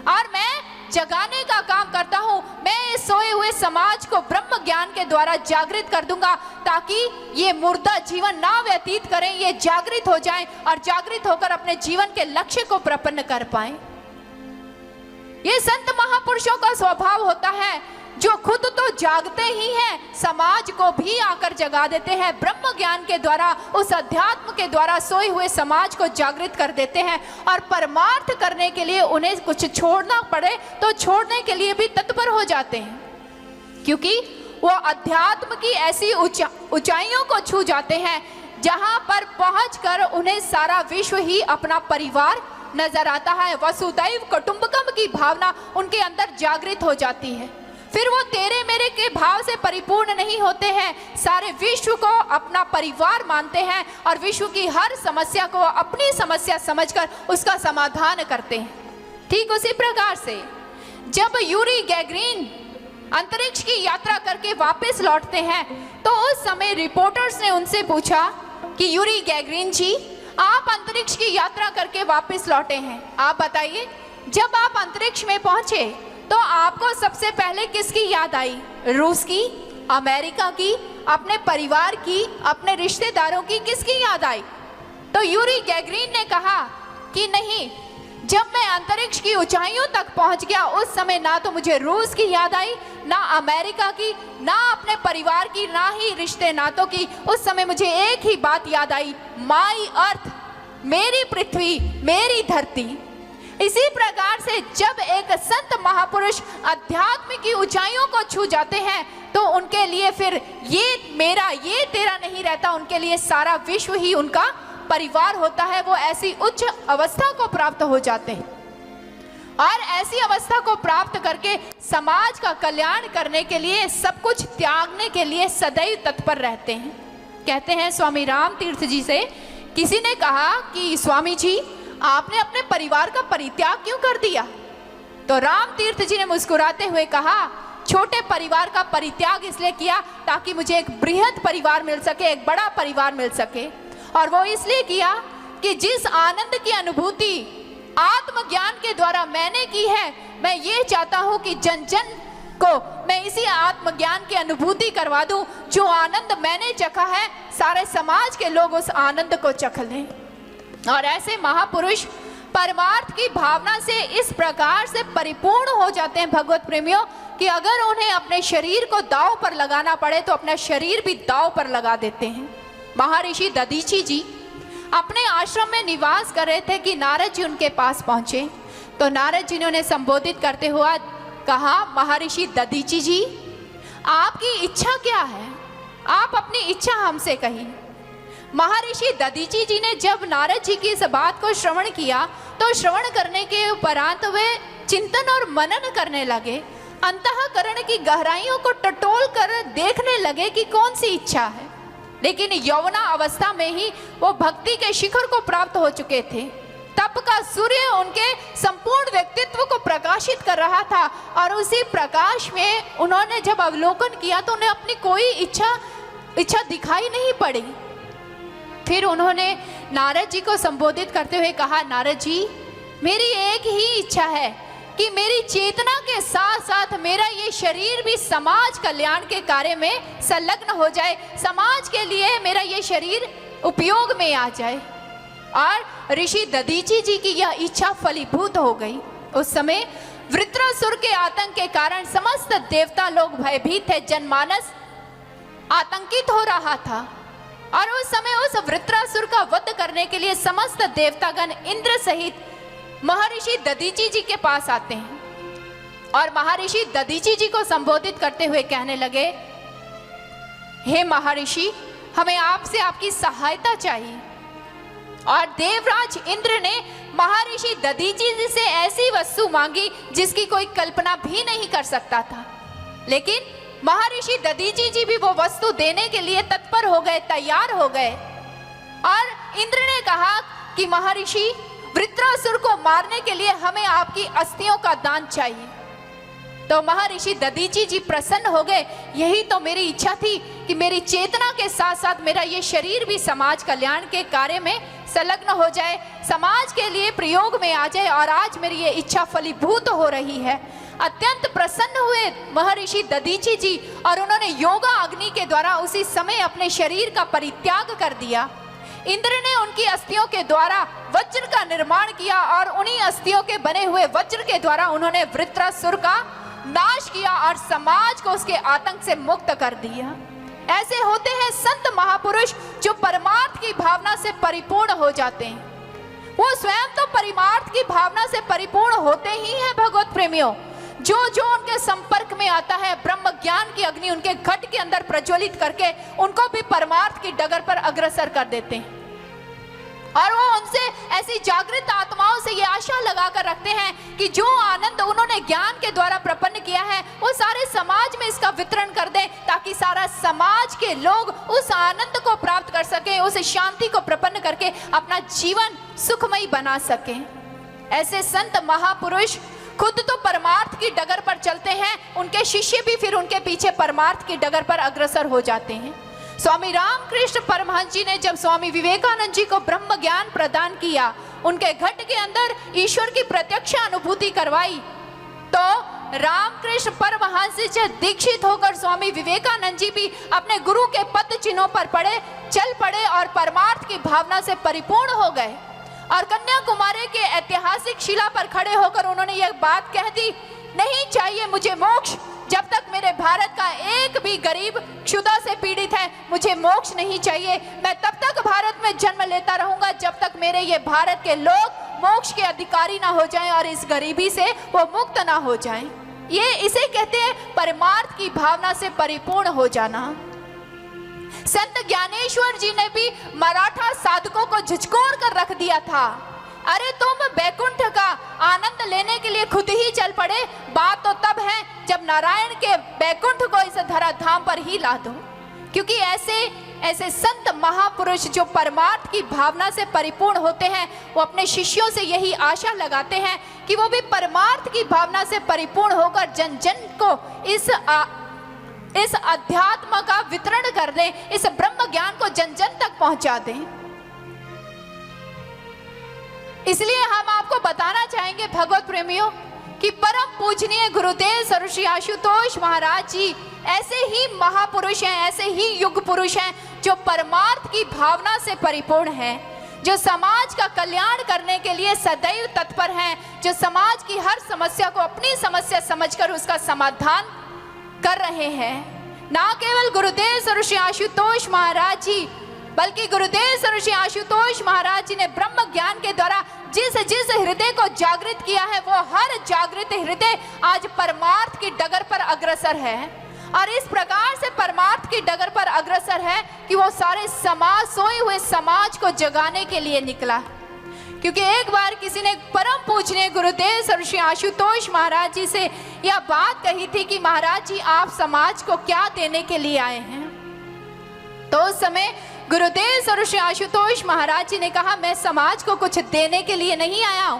और मैं जगाने का काम करता हूं। मैं इस सोए हुए समाज को ब्रह्म ज्ञान के द्वारा जागृत कर दूंगा, ताकि ये मुर्दा जीवन ना व्यतीत करें, ये जागृत हो जाएं और जागृत होकर अपने जीवन के लक्ष्य को प्रपन्न कर पाएं। ये संत महापुरुषों का स्वभाव होता है, जो खुद तो जागते ही हैं, समाज को भी आकर जगा देते हैं। ब्रह्म ज्ञान के द्वारा, उस अध्यात्म के द्वारा सोए हुए समाज को जागृत कर देते हैं, और परमार्थ करने के लिए उन्हें कुछ छोड़ना पड़े तो छोड़ने के लिए भी तत्पर हो जाते हैं, क्योंकि वो अध्यात्म की ऐसी ऊंचाइयों को छू जाते हैं जहां पर पहुंचकर उन्हें सारा विश्व ही अपना परिवार नजर आता है। वसुदैव कुटुंबकम की भावना उनके अंदर जागृत हो जाती है। फिर वो तेरे मेरे के भाव से परिपूर्ण नहीं होते हैं, सारे विश्व को अपना परिवार मानते हैं और विश्व की हर समस्या को अपनी समस्या समझकर उसका समाधान करते हैं। ठीक उसी प्रकार से जब यूरी गैगरिन अंतरिक्ष की यात्रा करके वापस लौटते हैं, तो उस समय रिपोर्टर्स ने उनसे पूछा कि यूरी गैगरिन जी, आप अंतरिक्ष की यात्रा करके वापस लौटे हैं, आप बताइए, जब आप अंतरिक्ष में पहुंचे तो आपको सबसे पहले किसकी याद आई? रूस की, अमेरिका की, अपने परिवार की, अपने रिश्तेदारों की, किसकी याद आई? तो यूरी गैगरिन ने कहा कि नहीं, जब मैं अंतरिक्ष की ऊंचाइयों तक पहुंच गया, उस समय ना तो मुझे रूस की याद आई, ना अमेरिका की, ना अपने परिवार की, ना ही रिश्ते नातों की। उस समय मुझे एक ही बात याद आई, माई अर्थ, मेरी पृथ्वी, मेरी धरती। इसी प्रकार से जब एक संत महापुरुष अध्यात्म की ऊंचाइयों को छू जाते हैं, तो उनके लिए फिर ये मेरा, ये तेरा नहीं रहता, उनके लिए सारा विश्व ही उनका परिवार होता है। वो ऐसी उच्च अवस्था को प्राप्त हो जाते हैं और ऐसी अवस्था को प्राप्त करके समाज का कल्याण करने के लिए, सब कुछ त्यागने के लिए सदैव तत्पर रहते हैं। कहते हैं स्वामी राम तीर्थ जी से किसी ने कहा कि स्वामी जी, आपने अपने परिवार का परित्याग क्यों कर दिया? तो राम तीर्थ जी ने मुस्कुराते हुए कहा, छोटे परिवार का परित्याग इसलिए किया ताकि मुझे एक बृहद परिवार मिल सके, एक बड़ा परिवार मिल सके। और वो इसलिए किया कि जिस आनंद की अनुभूति आत्मज्ञान के द्वारा मैंने की है, मैं ये चाहता हूं कि जन जन को मैं इसी आत्मज्ञान की अनुभूति करवा दूं। जो आनंद मैंने चखा है, सारे समाज के लोग उस आनंद को चख लें। और ऐसे महापुरुष परमार्थ की भावना से इस प्रकार से परिपूर्ण हो जाते हैं भगवत प्रेमियों, कि अगर उन्हें अपने शरीर को दांव पर लगाना पड़े तो अपना शरीर भी दांव पर लगा देते हैं। महर्षि दधीची जी अपने आश्रम में निवास कर रहे थे कि नारद जी उनके पास पहुंचे। तो नारद जी ने उन्हें संबोधित करते हुआ कहा, महर्षि दधीची जी, आपकी इच्छा क्या है? आप अपनी इच्छा हमसे कहिए। महर्षि दधीची जी ने जब नारद जी की इस बात को श्रवण किया, तो श्रवण करने के उपरांत वे चिंतन और मनन करने लगे, अंतःकरण की गहराइयों को टटोल कर देखने लगे कि कौन सी इच्छा है। लेकिन यौवना अवस्था में ही वो भक्ति के शिखर को प्राप्त हो चुके थे। तप का सूर्य उनके संपूर्ण व्यक्तित्व को प्रकाशित कर रहा था और उसी प्रकाश में उन्होंने जब अवलोकन किया तो उन्हें अपनी कोई इच्छा दिखाई नहीं पड़ी। फिर उन्होंने नारद जी को संबोधित करते हुए कहा, नारद जी, मेरी एक ही इच्छा है कि मेरी चेतना के साथ साथ मेरा ये शरीर भी समाज कल्याण के कार्य में संलग्न हो जाए, समाज के लिए मेरा ये शरीर उपयोग में आ जाए। और ऋषि दधीची जी की यह इच्छा फलीभूत हो गई। उस समय वृत्रासुर के आतंक के कारण समस्त देवता लोग भयभीत थे, जनमानस आतंकित हो रहा था। और उस समय उस वृत्रासुर का वध करने के लिए समस्त देवतागण इंद्र सहित महर्षि दधीची जी के पास आते हैं और महर्षि दधीची जी को संबोधित करते हुए कहने लगे, हे महर्षि, हमें आपसे आपकी सहायता चाहिए। और देवराज इंद्र ने महर्षि दधीची जी से ऐसी वस्तु मांगी जिसकी कोई कल्पना भी नहीं कर सकता था, लेकिन महर्षि दधीची जी भी वो वस्तु देने के लिए तत्पर हो गए, तैयार हो गए। और इंद्र ने कहा कि महर्षि, वृत्रासुर को मारने के लिए हमें आपकी अस्थियों का दान चाहिए। तो महर्षि दधीची जी प्रसन्न हो गए, यही तो मेरी इच्छा थी कि मेरी चेतना के साथ साथ मेरा ये शरीर भी समाज कल्याण के कार्य में संलग्न हो जाए, समाज के लिए प्रयोग में आ जाए, और आज मेरी ये इच्छा फलीभूत हो रही है। अत्यंत प्रसन्न हुए महर्षि दधीची जी और उन्होंने योगा अग्नि के द्वारा उसी समय अपने शरीर का परित्याग कर दिया। इंद्र ने उनकी अस्थियों के द्वारा वज्र का निर्माण किया और उन्हीं अस्थियों के बने हुए वज्र के द्वारा उन्होंने वृत्रासुर का नाश किया और समाज को उसके आतंक से मुक्त कर दिया। ऐसे होते हैं संत महापुरुष जो परमार्थ की भावना से परिपूर्ण हो जाते हैं। वो स्वयं तो परमार्थ की भावना से परिपूर्ण होते ही हैं भगवत प्रेमियों। जो जो उनके संपर्क में आता है, ब्रह्म ज्ञान की अग्नि उनके घट के अंदर प्रज्वलित करके उनको भी परमार्थ की डगर पर अग्रसर कर देते हैं। और वो उनसे ऐसी जागृत आत्माओं से ये आशा लगा कर रखते हैं कि जो आनंद उन्होंने ज्ञान के द्वारा प्रपन्न किया है वो सारे समाज में इसका वितरण कर दें, ताकि सारा समाज के लोग उस आनंद को प्राप्त कर सके, उस शांति को प्रपन्न करके अपना जीवन सुखमयी बना सके। ऐसे संत महापुरुष खुद तो परमार्थ की डगर पर चलते हैं, उनके शिष्य भी फिर उनके पीछे परमार्थ की डगर पर अग्रसर हो जाते हैं। स्वामी रामकृष्ण परमहंस जी ने जब स्वामी विवेकानंद जी को ब्रह्म ज्ञान प्रदान किया, उनके घट के अंदर ईश्वर की प्रत्यक्ष अनुभूति करवाई, तो रामकृष्ण परमहंस जी से दीक्षित होकर स्वामी विवेकानंद जी भी अपने गुरु के पद चिन्हों पर चल पड़े और परमार्थ की भावना से परिपूर्ण हो गए। और कन्याकुमारी के ऐतिहासिक शिला पर खड़े होकर उन्होंने यह बात कह दी, नहीं चाहिए मुझे मोक्ष, जब तक मेरे भारत का एक भी गरीब क्षुधा से पीड़ित है मुझे मोक्ष नहीं चाहिए। मैं तब तक भारत में जन्म लेता रहूंगा जब तक मेरे ये भारत के लोग मोक्ष के अधिकारी ना हो जाएं और इस गरीबी से वो मुक्त ना हो जाएं। ये इसे कहते हैं परमार्थ की भावना से परिपूर्ण हो जाना। संत ज्ञानेश्वर जी ने भी मराठा साधकों को झिझकोर कर रख दिया था, अरे तुम बैकुंठ का आनंद लेने के लिए खुद ही चल पड़े, बात तो तब है जब नारायण के बैकुंठ को इस धराधाम पर ही ला दो। क्योंकि ऐसे संत महापुरुष जो परमार्थ की भावना से परिपूर्ण होते हैं, वो अपने शिष्यों से यही आशा लगाते हैं कि वो भी परमार्थ की भावना से परिपूर्ण होकर जन जन को इस अध्यात्म का वितरण कर दें, इस ब्रह्म ज्ञान को जन जन तक पहुंचा दें। इसलिए हम आपको बताना चाहेंगे भगवत प्रेमियों कि परम पूजनीय गुरुदेव सर्वश्री आशुतोष महाराज जी ऐसे ही महापुरुष हैं, ऐसे ही युग पुरुष हैं जो परमार्थ की भावना से परिपूर्ण हैं, जो समाज का कल्याण करने के लिए सदैव तत्पर हैं, जो समाज की हर समस्या को अपनी समस्या समझकर उसका समाधान कर रहे हैं। ना केवल गुरुदेव सर्वश्री आशुतोष महाराज जी, बल्कि गुरुदेव सर्वश्री आशुतोष महाराज जी ने ब्रह्म ज्ञान के द्वारा जिस जिस हृदय को जागृत किया है, वो हर जागृत हृदय आज परमार्थ की डगर पर अग्रसर है। और इस प्रकार से परमार्थ की डगर पर अग्रसर है कि वो सारे समाज, सोए हुए समाज को जगाने के लिए निकला। क्योंकि एक बार किसी ने परम पूजनीय गुरुदेव सर्वश्री आशुतोष महाराज जी से यह बात कही थी कि महाराज जी आप समाज को क्या देने के लिए आए हैं। तो उस समय गुरुदेव सर आशुतोष महाराज जी ने कहा, मैं समाज को कुछ देने के लिए नहीं आया हूं,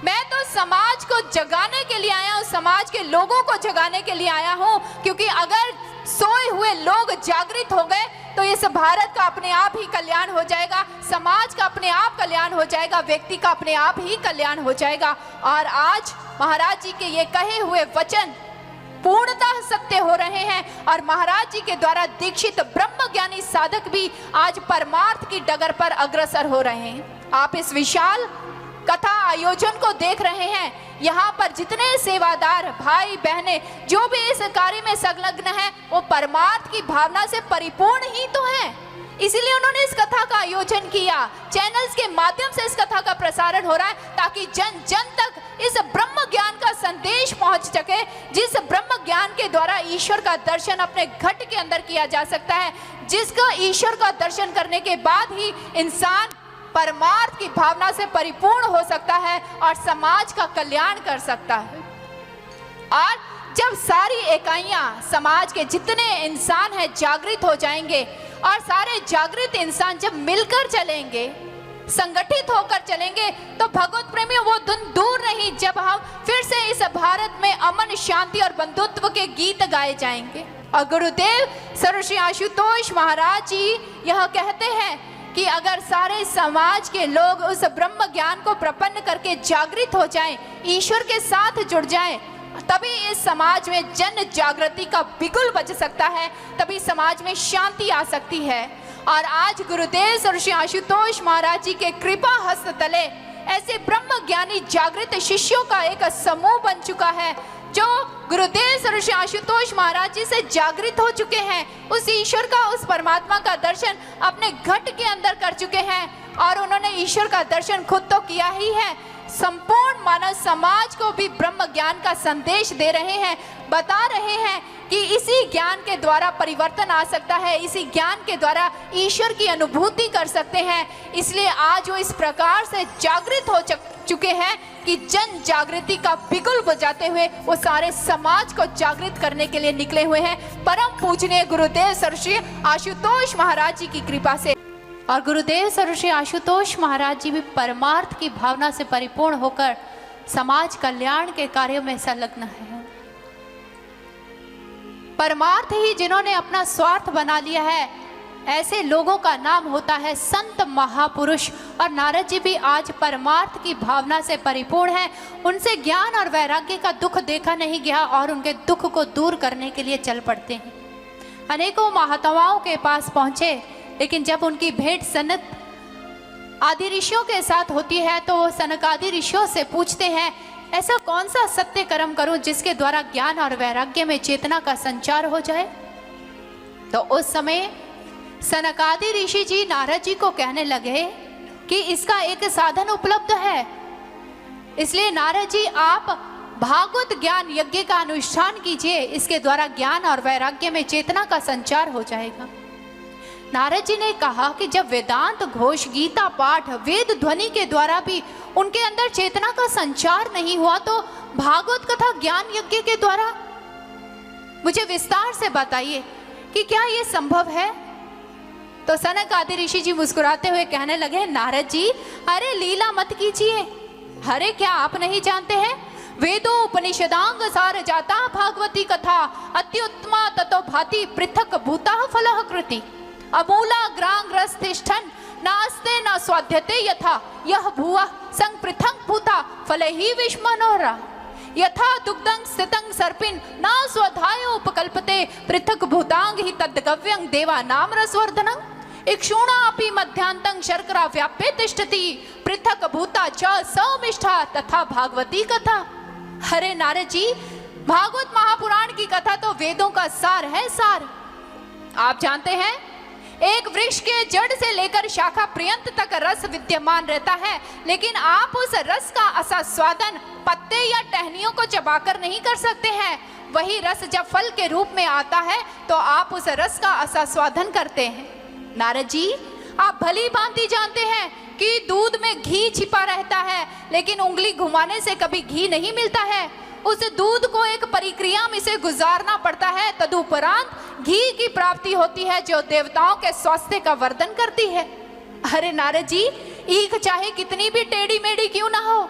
मैं तो समाज को जगाने के लिए आया हूं, समाज के लोगों को जगाने के लिए आया हूं। क्योंकि अगर सोए हुए लोग जागृत हो गए तो इस भारत का अपने आप ही कल्याण हो जाएगा, समाज का अपने आप कल्याण हो जाएगा, व्यक्ति का अपने आप ही कल्याण हो जाएगा। और आज महाराज जी के ये कहे हुए वचन पूर्णतः सत्य हो रहे हैं और महाराज जी के द्वारा दीक्षित ब्रह्म ज्ञानी साधक भी आज परमार्थ की डगर पर अग्रसर हो रहे हैं। आप इस विशाल कथा आयोजन को देख रहे हैं, यहाँ पर जितने सेवादार भाई बहने जो भी इस कार्य में संलग्न है वो परमार्थ की भावना से परिपूर्ण ही तो है, इसीलिए उन्होंने इस कथा का आयोजन किया। चैनल्स के माध्यम से इस कथा का प्रसारण हो रहा है ताकि जन जन तक इस ब्रह्म ज्ञान का संदेश पहुंच सके, जिस ब्रह्म ज्ञान के द्वारा ईश्वर का दर्शन अपने घट के अंदर किया जा सकता है, जिसका ईश्वर का दर्शन करने के बाद ही इंसान परमार्थ की भावना से परिपूर्ण हो सकता है और समाज का कल्याण कर सकता है। और जब सारी इकाइयां समाज के जितने इंसान हैं जागृत हो जाएंगे और सारे जागृत इंसान जब मिलकर चलेंगे, संगठित होकर चलेंगे, तो भगवत प्रेमी वो दिन दूर नहीं जब हम फिर से इस भारत में अमन शांति और बंधुत्व के गीत गाए जाएंगे। और गुरुदेव सर आशुतोष महाराज जी यह कहते हैं कि अगर सारे समाज के लोग उस ब्रह्म ज्ञान को प्रपन्न करके जागृत हो जाएं, ईश्वर के साथ जुड़ जाएं, तभी इस समाज में जन जागृति का बिगुल बज सकता है, तभी समाज में शांति आ सकती है। और आज गुरुदेव सर आशुतोष महाराज जी के कृपा हस्त तले ऐसे ब्रह्म ज्ञानी जागृत शिष्यों का एक समूह बन चुका है जो गुरुदेव सर आशुतोष महाराज जी से जागृत हो चुके हैं, उस ईश्वर का, उस परमात्मा का दर्शन अपने घट के अंदर कर चुके हैं। और उन्होंने ईश्वर का दर्शन खुद तो किया ही है, संपूर्ण मानव समाज को भी ब्रह्म ज्ञान का संदेश दे रहे हैं, बता रहे हैं कि इसी ज्ञान के द्वारा परिवर्तन आ सकता है, इसी ज्ञान के द्वारा ईश्वर की अनुभूति कर सकते हैं। इसलिए आज वो इस प्रकार से जागृत हो चुके हैं कि जन जागृति का बिगुल बजाते हुए वो सारे समाज को जागृत करने के लिए निकले हुए हैं, परम पूजनीय गुरुदेव सर आशुतोष महाराज जी की कृपा से। और गुरुदेव सर आशुतोष महाराज जी भी परमार्थ की भावना से परिपूर्ण होकर समाज कल्याण के कार्यों में संलग्न है। परमार्थ ही जिन्होंने अपना स्वार्थ बना लिया है, ऐसे लोगों का नाम होता है संत महापुरुष। और नारद जी भी आज परमार्थ की भावना से परिपूर्ण है, उनसे ज्ञान और वैराग्य का दुख देखा नहीं गया और उनके दुख को दूर करने के लिए चल पड़ते हैं। अनेकों महात्माओं के पास पहुंचे, लेकिन जब उनकी भेंट सनत आदि ऋषियों के साथ होती है तो वो सनक आदि ऋषियों से पूछते हैं, ऐसा कौन सा सत्य कर्म करूं जिसके द्वारा ज्ञान और वैराग्य में चेतना का संचार हो जाए। तो उस समय सनकादि ऋषि जी नारद जी को कहने लगे कि इसका एक साधन उपलब्ध है, इसलिए नारद जी आप भागवत ज्ञान यज्ञ का अनुष्ठान कीजिए, इसके द्वारा ज्ञान और वैराग्य में चेतना का संचार हो जाएगा। नारद जी ने कहा कि जब वेदांत घोष, गीता पाठ, वेद ध्वनि के द्वारा भी उनके अंदर चेतना का संचार नहीं हुआ तो भागवत कथा ज्ञान यज्ञ के द्वारा, मुझे विस्तार से बताइए कि क्या ये संभव है। तो सनक आदि ऋषि जी मुस्कुराते हुए कहने लगे, नारद जी अरे लीला मत कीजिए, अरे क्या आप नहीं जानते हैं, वेदो उपनिषदांग सार जाता भागवती कथा अत्युत्तमा ततो भाति पृथक भूता फलः कृति अमूला ग्रांग रसतिष्ठन नास्ते न स्वाध्यते यथा यह भुवः संग पृथक भूता फले ही विष्मनोरा यथा दुग्धं स्थितं सर्पिन न स्वधाय उपकल्पते पृथक भूतांग ही तद्गव्यं देवा नाम रसवर्धनं इक्षुणा अपि मध्यांतं शर्करा व्याप्य तिष्ठति पृथक भूता च सौमिष्ठा तथा भागवती कथा। हरे नारद जी, भागवत महापुराण की कथा तो वेदों का सार है, सार। आप जानते हैं एक वृक्ष के जड़ से लेकर शाखा पर्यंत तक रस विद्यमान रहता है, लेकिन आप उस रस का आस्वादन पत्ते या टहनियों को चबाकर नहीं कर सकते हैं। वही रस जब फल के रूप में आता है तो आप उस रस का आस्वादन करते हैं। नारद जी, आप भली भांति जानते हैं कि दूध में घी छिपा रहता है, लेकिन उंगली घुमाने से कभी घी नहीं मिलता है। उस दूध को एक प्रक्रिया में से गुजारना पड़ता है, तदुपरांत घी की प्राप्ति होती है जो देवताओं के स्वास्थ्य का वर्धन करती है। अरे नारद जी, ईख चाहे कितनी भी टेढ़ी मेढ़ी क्यों ना हो,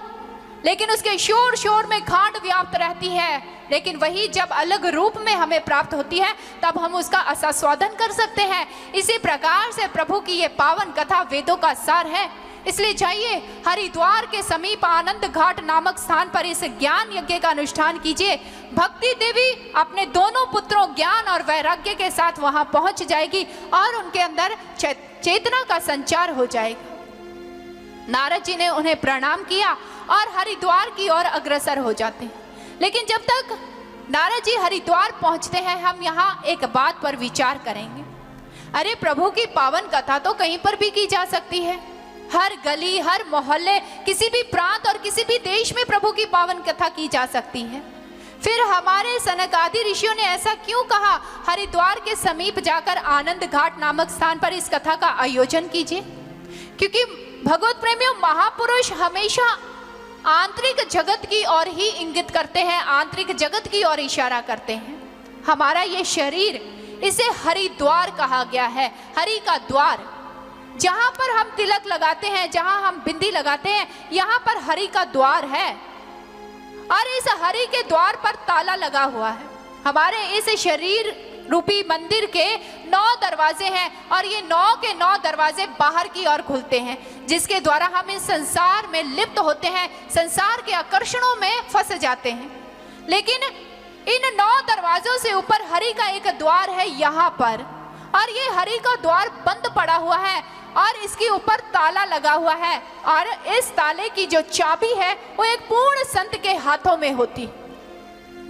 लेकिन उसके शोर शोर में खांड व्याप्त रहती है, लेकिन वही जब अलग रूप में हमें प्राप्त होती है तब हम उसका आस्वादन कर सकते हैं। इसी प्रकार से प्रभु की ये पावन कथा वेदों का सार है। इसलिए जाइए, हरिद्वार के समीप आनंद घाट नामक स्थान पर इस ज्ञान यज्ञ का अनुष्ठान कीजिए। भक्ति देवी अपने दोनों पुत्रों ज्ञान और वैराग्य के साथ वहां पहुंच जाएगी और उनके अंदर चेतना का संचार हो जाएगा। नारद जी ने उन्हें प्रणाम किया और हरिद्वार की ओर अग्रसर हो जाते हैं। लेकिन जब तक नारद जी हरिद्वार पहुंचते हैं, हम यहाँ एक बात पर विचार करेंगे। अरे प्रभु की पावन कथा तो कहीं पर भी की जा सकती है, हर गली, हर मोहल्ले, किसी भी प्रांत और किसी भी देश में प्रभु की पावन कथा की जा सकती है। फिर हमारे सनक आदि ऋषियों ने ऐसा क्यों कहा, हरिद्वार के समीप जाकर आनंद घाट नामक स्थान पर इस कथा का आयोजन कीजिए? क्योंकि भगवत प्रेमियों, महापुरुष हमेशा आंतरिक जगत की ओर ही इंगित करते हैं, आंतरिक जगत की ओर इशारा करते हैं। हमारा ये शरीर, इसे हरिद्वार कहा गया है, हरि का द्वार। जहां पर हम तिलक लगाते हैं, जहां हम बिंदी लगाते हैं, यहाँ पर हरि का द्वार है और इस हरि के द्वार पर ताला लगा हुआ है। हमारे इस शरीर रूपी मंदिर के 9 दरवाजे हैं और ये 9 के 9 दरवाजे बाहर की ओर खुलते हैं, जिसके द्वारा हम इस संसार में लिप्त होते हैं, संसार के आकर्षणों में फंस जाते हैं। लेकिन इन 9 दरवाजों से ऊपर हरि का एक द्वार है यहाँ पर, और ये हरि का द्वार बंद पड़ा हुआ है और इसके ऊपर ताला लगा हुआ है, और इस ताले की जो चाबी है वो एक पूर्ण संत के हाथों में होती।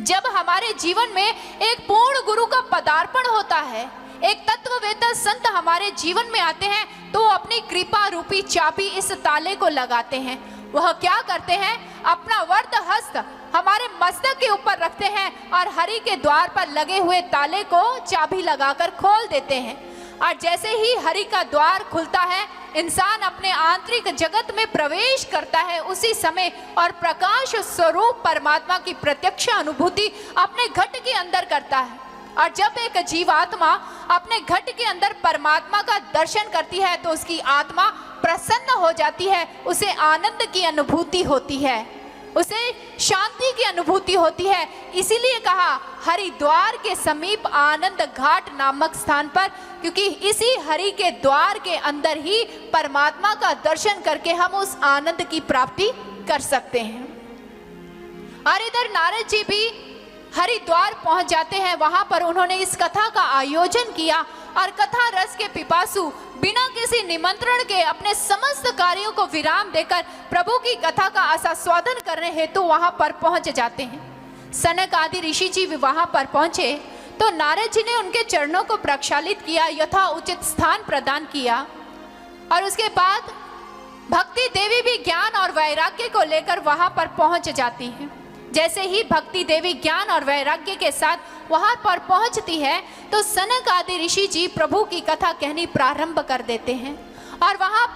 जब हमारे जीवन में एक पूर्ण गुरु का पदार्पण होता है, एक तत्ववेत्ता संत हमारे जीवन में आते हैं, तो अपनी कृपा रूपी चाबी इस ताले को लगाते हैं। वह क्या करते हैं, अपना वर्त हस्त हमारे मस्तक के ऊपर रखते हैं और हरि के द्वार पर लगे हुए ताले को चाबी लगाकर खोल देते हैं। और जैसे ही हरि का द्वार खुलता है, इंसान अपने आंतरिक जगत में प्रवेश करता है, उसी समय और प्रकाश स्वरूप परमात्मा की प्रत्यक्ष अनुभूति अपने घट के अंदर करता है। और जब एक जीवात्मा अपने घट के अंदर परमात्मा का दर्शन करती है तो उसकी आत्मा प्रसन्न हो जाती है, उसे आनंद की अनुभूति होती है, उसे शांति की अनुभूति होती है। इसीलिए कहा हरिद्वार के समीप आनंद घाट नामक स्थान पर, क्योंकि इसी हरि के द्वार के अंदर ही परमात्मा का दर्शन करके हम उस आनंद की प्राप्ति कर सकते हैं। और इधर नारद जी भी हरिद्वार पहुंच जाते हैं। वहां पर उन्होंने इस कथा का आयोजन किया और कथा रस के पिपासु बिना किसी निमंत्रण के अपने समस्त कार्यों को विराम देकर प्रभु की कथा का आस्वादन करने हेतु वहां पर पहुंच जाते हैं। सनक आदि ऋषि जी भी वहां पर पहुंचे तो नारद जी ने उनके चरणों को प्रक्षालित किया, यथा उचित स्थान प्रदान किया। और उसके बाद भक्ति देवी भी ज्ञान और वैराग्य को लेकर वहां पर पहुंच जाती है। जैसे ही भक्ति देवी ज्ञान और वैराग्य के साथ वहां पर पहुंचती है तो सनक आदि ऋषि जी प्रभु की कथा कहनी प्रारंभ कर देते हैं। और वहां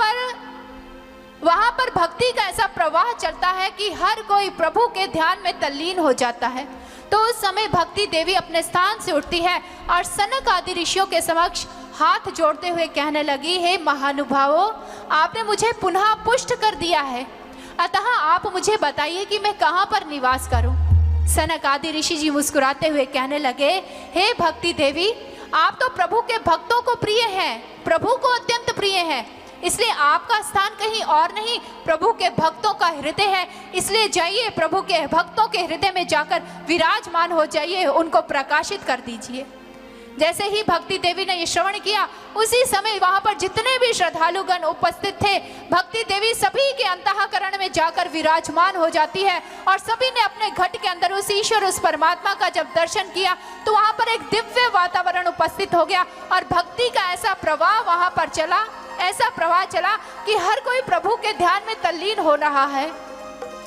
पर भक्ति का ऐसा प्रवाह चलता है कि हर कोई प्रभु के ध्यान में तल्लीन हो जाता है। तो उस समय भक्ति देवी अपने स्थान से उठती है और सनक आदि ऋषियों के समक्ष हाथ जोड़ते हुए कहने लगी, हे महानुभावों, आपने मुझे पुनः पुष्ट कर दिया है, अतः आप मुझे बताइए कि मैं कहाँ पर निवास करूं। सनक आदि ऋषि जी मुस्कुराते हुए कहने लगे, हे भक्ति देवी, आप तो प्रभु के भक्तों को प्रिय हैं, प्रभु को अत्यंत प्रिय हैं, इसलिए आपका स्थान कहीं और नहीं, प्रभु के भक्तों का हृदय है। इसलिए जाइए, प्रभु के भक्तों के हृदय में जाकर विराजमान हो जाइए, उनको प्रकाशित कर दीजिए। जैसे ही भक्ति देवी ने ये श्रवण किया, उसी समय वहां पर जितने भी श्रद्धालुगण उपस्थित थे, भक्ति देवी सभी के अंतःकरण में जाकर विराजमान हो जाती है और सभी ने अपने घट के अंदर उस ईश्वर, उस परमात्मा का जब दर्शन किया तो वहां पर एक दिव्य वातावरण उपस्थित हो गया और भक्ति का ऐसा प्रवाह वहां पर चला, ऐसा प्रवाह चला कि हर कोई प्रभु के ध्यान में तल्लीन हो रहा है,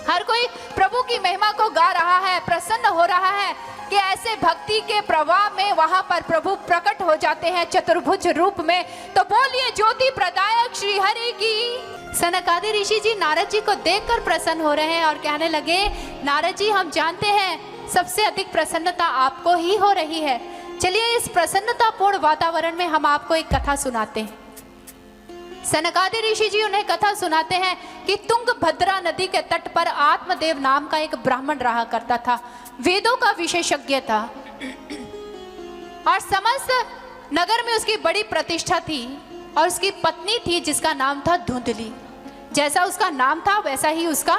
हर कोई प्रभु की महिमा को गा रहा है, प्रसन्न हो रहा है कि ऐसे भक्ति के प्रवाह में वहां पर प्रभु प्रकट हो जाते हैं चतुर्भुज रूप में। तो बोलिए ज्योति प्रदायक श्री हरि की, सनकादि ऋषि जी नारद जी को देखकर प्रसन्न हो रहे हैं और कहने लगे, नारद जी हम जानते हैं सबसे अधिक प्रसन्नता आपको ही हो रही है, चलिए इस प्रसन्नतापूर्ण वातावरण में हम आपको एक कथा सुनाते हैं। सनकादि ऋषि जी उन्हें कथा सुनाते हैं कि तुंगभद्रा नदी के तट पर आत्मदेव नाम का एक ब्राह्मण रहा करता था, वेदों का विशेषज्ञ था और समस्त नगर में उसकी बड़ी प्रतिष्ठा थी और उसकी पत्नी थी जिसका नाम था धुंधली। जैसा उसका नाम था वैसा ही उसका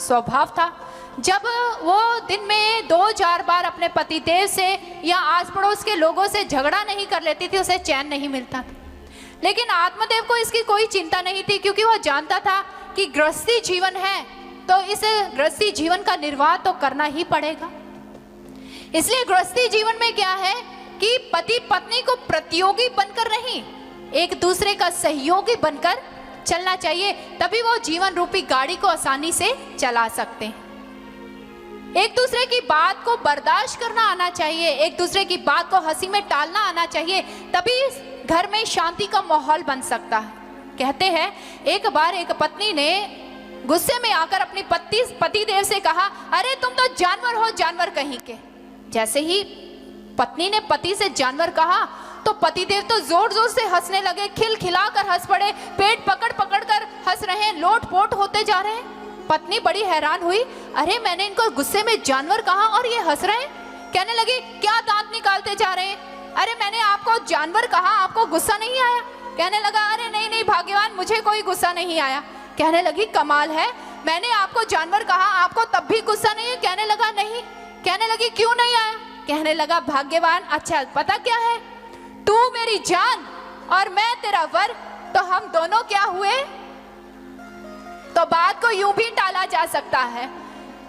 स्वभाव था। जब वो दिन में 2-4 बार अपने पतिदेव से या आस पड़ोस के लोगों से झगड़ा नहीं कर लेती थी, उसे चैन नहीं मिलता था। लेकिन आत्मदेव को इसकी कोई चिंता नहीं थी, क्योंकि वह जानता था कि गृहस्थी जीवन है तो इस गृहस्थी जीवन का निर्वाह तो करना ही पड़ेगा। इसलिए गृहस्थी जीवन में क्या है कि पति पत्नी को प्रतियोगी बनकर नहीं, एक दूसरे का सहयोगी बनकर चलना चाहिए, तभी वो जीवन रूपी गाड़ी को आसानी से चला सकते हैं। एक दूसरे की बात को बर्दाश्त करना आना चाहिए, एक दूसरे की बात को हंसी में टालना आना चाहिए, तभी घर में शांति का माहौल बन सकता है। कहते हैं एक बार एक पत्नी ने गुस्से में आकर अपनी पतिदेव से कहा, अरे तुम तो जानवर हो, जानवर कहीं के। जैसे ही पत्नी ने पति से जानवर कहा तो पतिदेव तो जोर जोर से हंसने लगे, खिलखिलाकर हंस पड़े, पेट पकड़ पकड़ कर हंस रहे हैं, लोटपोट होते जा रहे हैं। पत्नी बड़ी हैरान हुई, अरे मैंने इनको गुस्से में जानवर कहा और ये हंस रहे हैं। कहने लगी, क्या दांत निकालते जा रहे हैं? अरे मैंने आपको जानवर कहा, आपको गुस्सा नहीं आया? कहने लगा, अरे नहीं नहीं भाग्यवान, मुझे कोई गुस्सा नहीं आया। कहने लगी, कमाल है, मैंने आपको जानवर कहा, आपको तब भी गुस्सा नहीं है? कहने लगा, नहीं। कहने लगी, क्यों नहीं आया? कहने लगा, भाग्यवान, अच्छा पता क्या है, तू मेरी जान और मैं तेरा वर, तो हम दोनों क्या हुए? तो बात को यूं भी टाला जा सकता है।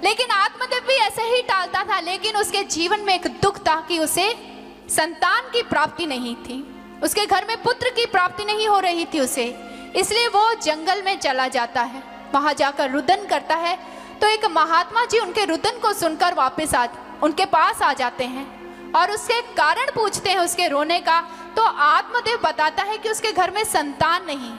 लेकिन आत्मदेव भी ऐसे ही टालता था, लेकिन उसके जीवन में एक दुख था कि उसे संतान की प्राप्ति नहीं थी, उसके घर में पुत्र की प्राप्ति नहीं हो रही थी उसे। इसलिए वो जंगल में चला जाता है, वहां जाकर रुदन करता है। तो एक महात्मा जी उनके रुदन को सुनकर वापस उनके पास आ जाते हैं और उसके कारण पूछते हैं उसके रोने का। तो आत्मदेव बताता है कि उसके घर में संतान नहीं।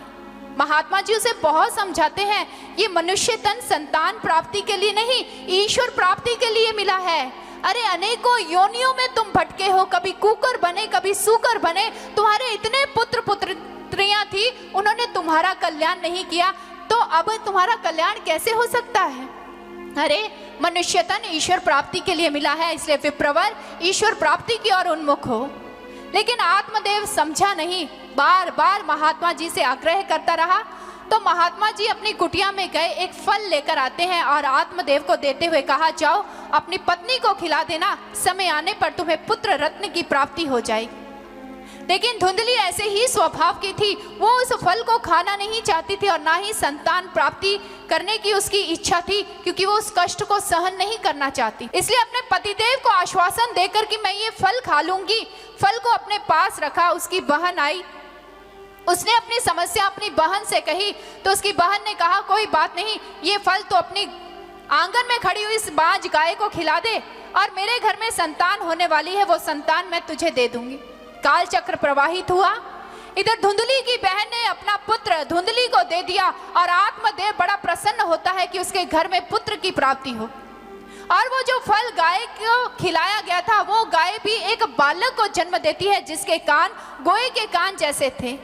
महात्मा जी उसे बहुत समझाते हैं, ये मनुष्य तन संतान प्राप्ति के लिए नहीं, ईश्वर प्राप्ति के लिए मिला है। अरे अनेकों योनियों में तुम भटके हो, कभी कुकर बने, कभी सूकर बने, तुम्हारे इतने पुत्र पुत्रियां थी, उन्होंने तुम्हारा कल्याण नहीं किया, तो अब तुम्हारा कल्याण कैसे हो सकता है? अरे मनुष्य तन ईश्वर प्राप्ति के लिए मिला है, इसलिए विप्रवर ईश्वर प्राप्ति की ओर उन्मुख हो। लेकिन आत्मदेव समझा नहीं, बार बार महात्मा जी से आग्रह करता रहा। तो महात्मा जी अपनी कुटिया में गए, एक फल लेकर आते हैं और आत्मदेव को देते हुए कहा, जाओ अपनी पत्नी को खिला देना, समय आने पर तुम्हें पुत्र रत्न की प्राप्ति हो जाएगी। लेकिन धुंधली ऐसे ही स्वभाव की थी, वो उस फल को खाना नहीं चाहती थी और ना ही संतान प्राप्ति करने की उसकी इच्छा थी, क्योंकि वो उस कष्ट को सहन नहीं करना चाहती। इसलिए अपने पतिदेव को आश्वासन देकर कि मैं ये फल खा लूंगी, फल को अपने पास रखा। उसकी बहन आई, उसने अपनी समस्या अपनी बहन से कही, तो उसकी बहन ने कहा, कोई बात नहीं, ये फल तो अपनी आंगन में खड़ी हुई इस बांझ गाय को खिला दे, और मेरे घर में संतान होने वाली है, वो संतान मैं तुझे दे दूंगी। काल चक्र प्रवाहित हुआ। इधर धुंधली की बहन ने अपना पुत्र धुंधली को दे दिया और आत्मदेव बड़ा प्रसन्न होता है कि उसके घर में पुत्र की प्राप्ति हो। और वो जो फल गाय को खिलाया गया था, वो गाय भी एक बालक को जन्म देती है जिसके कान गोए के कान जैसे थे।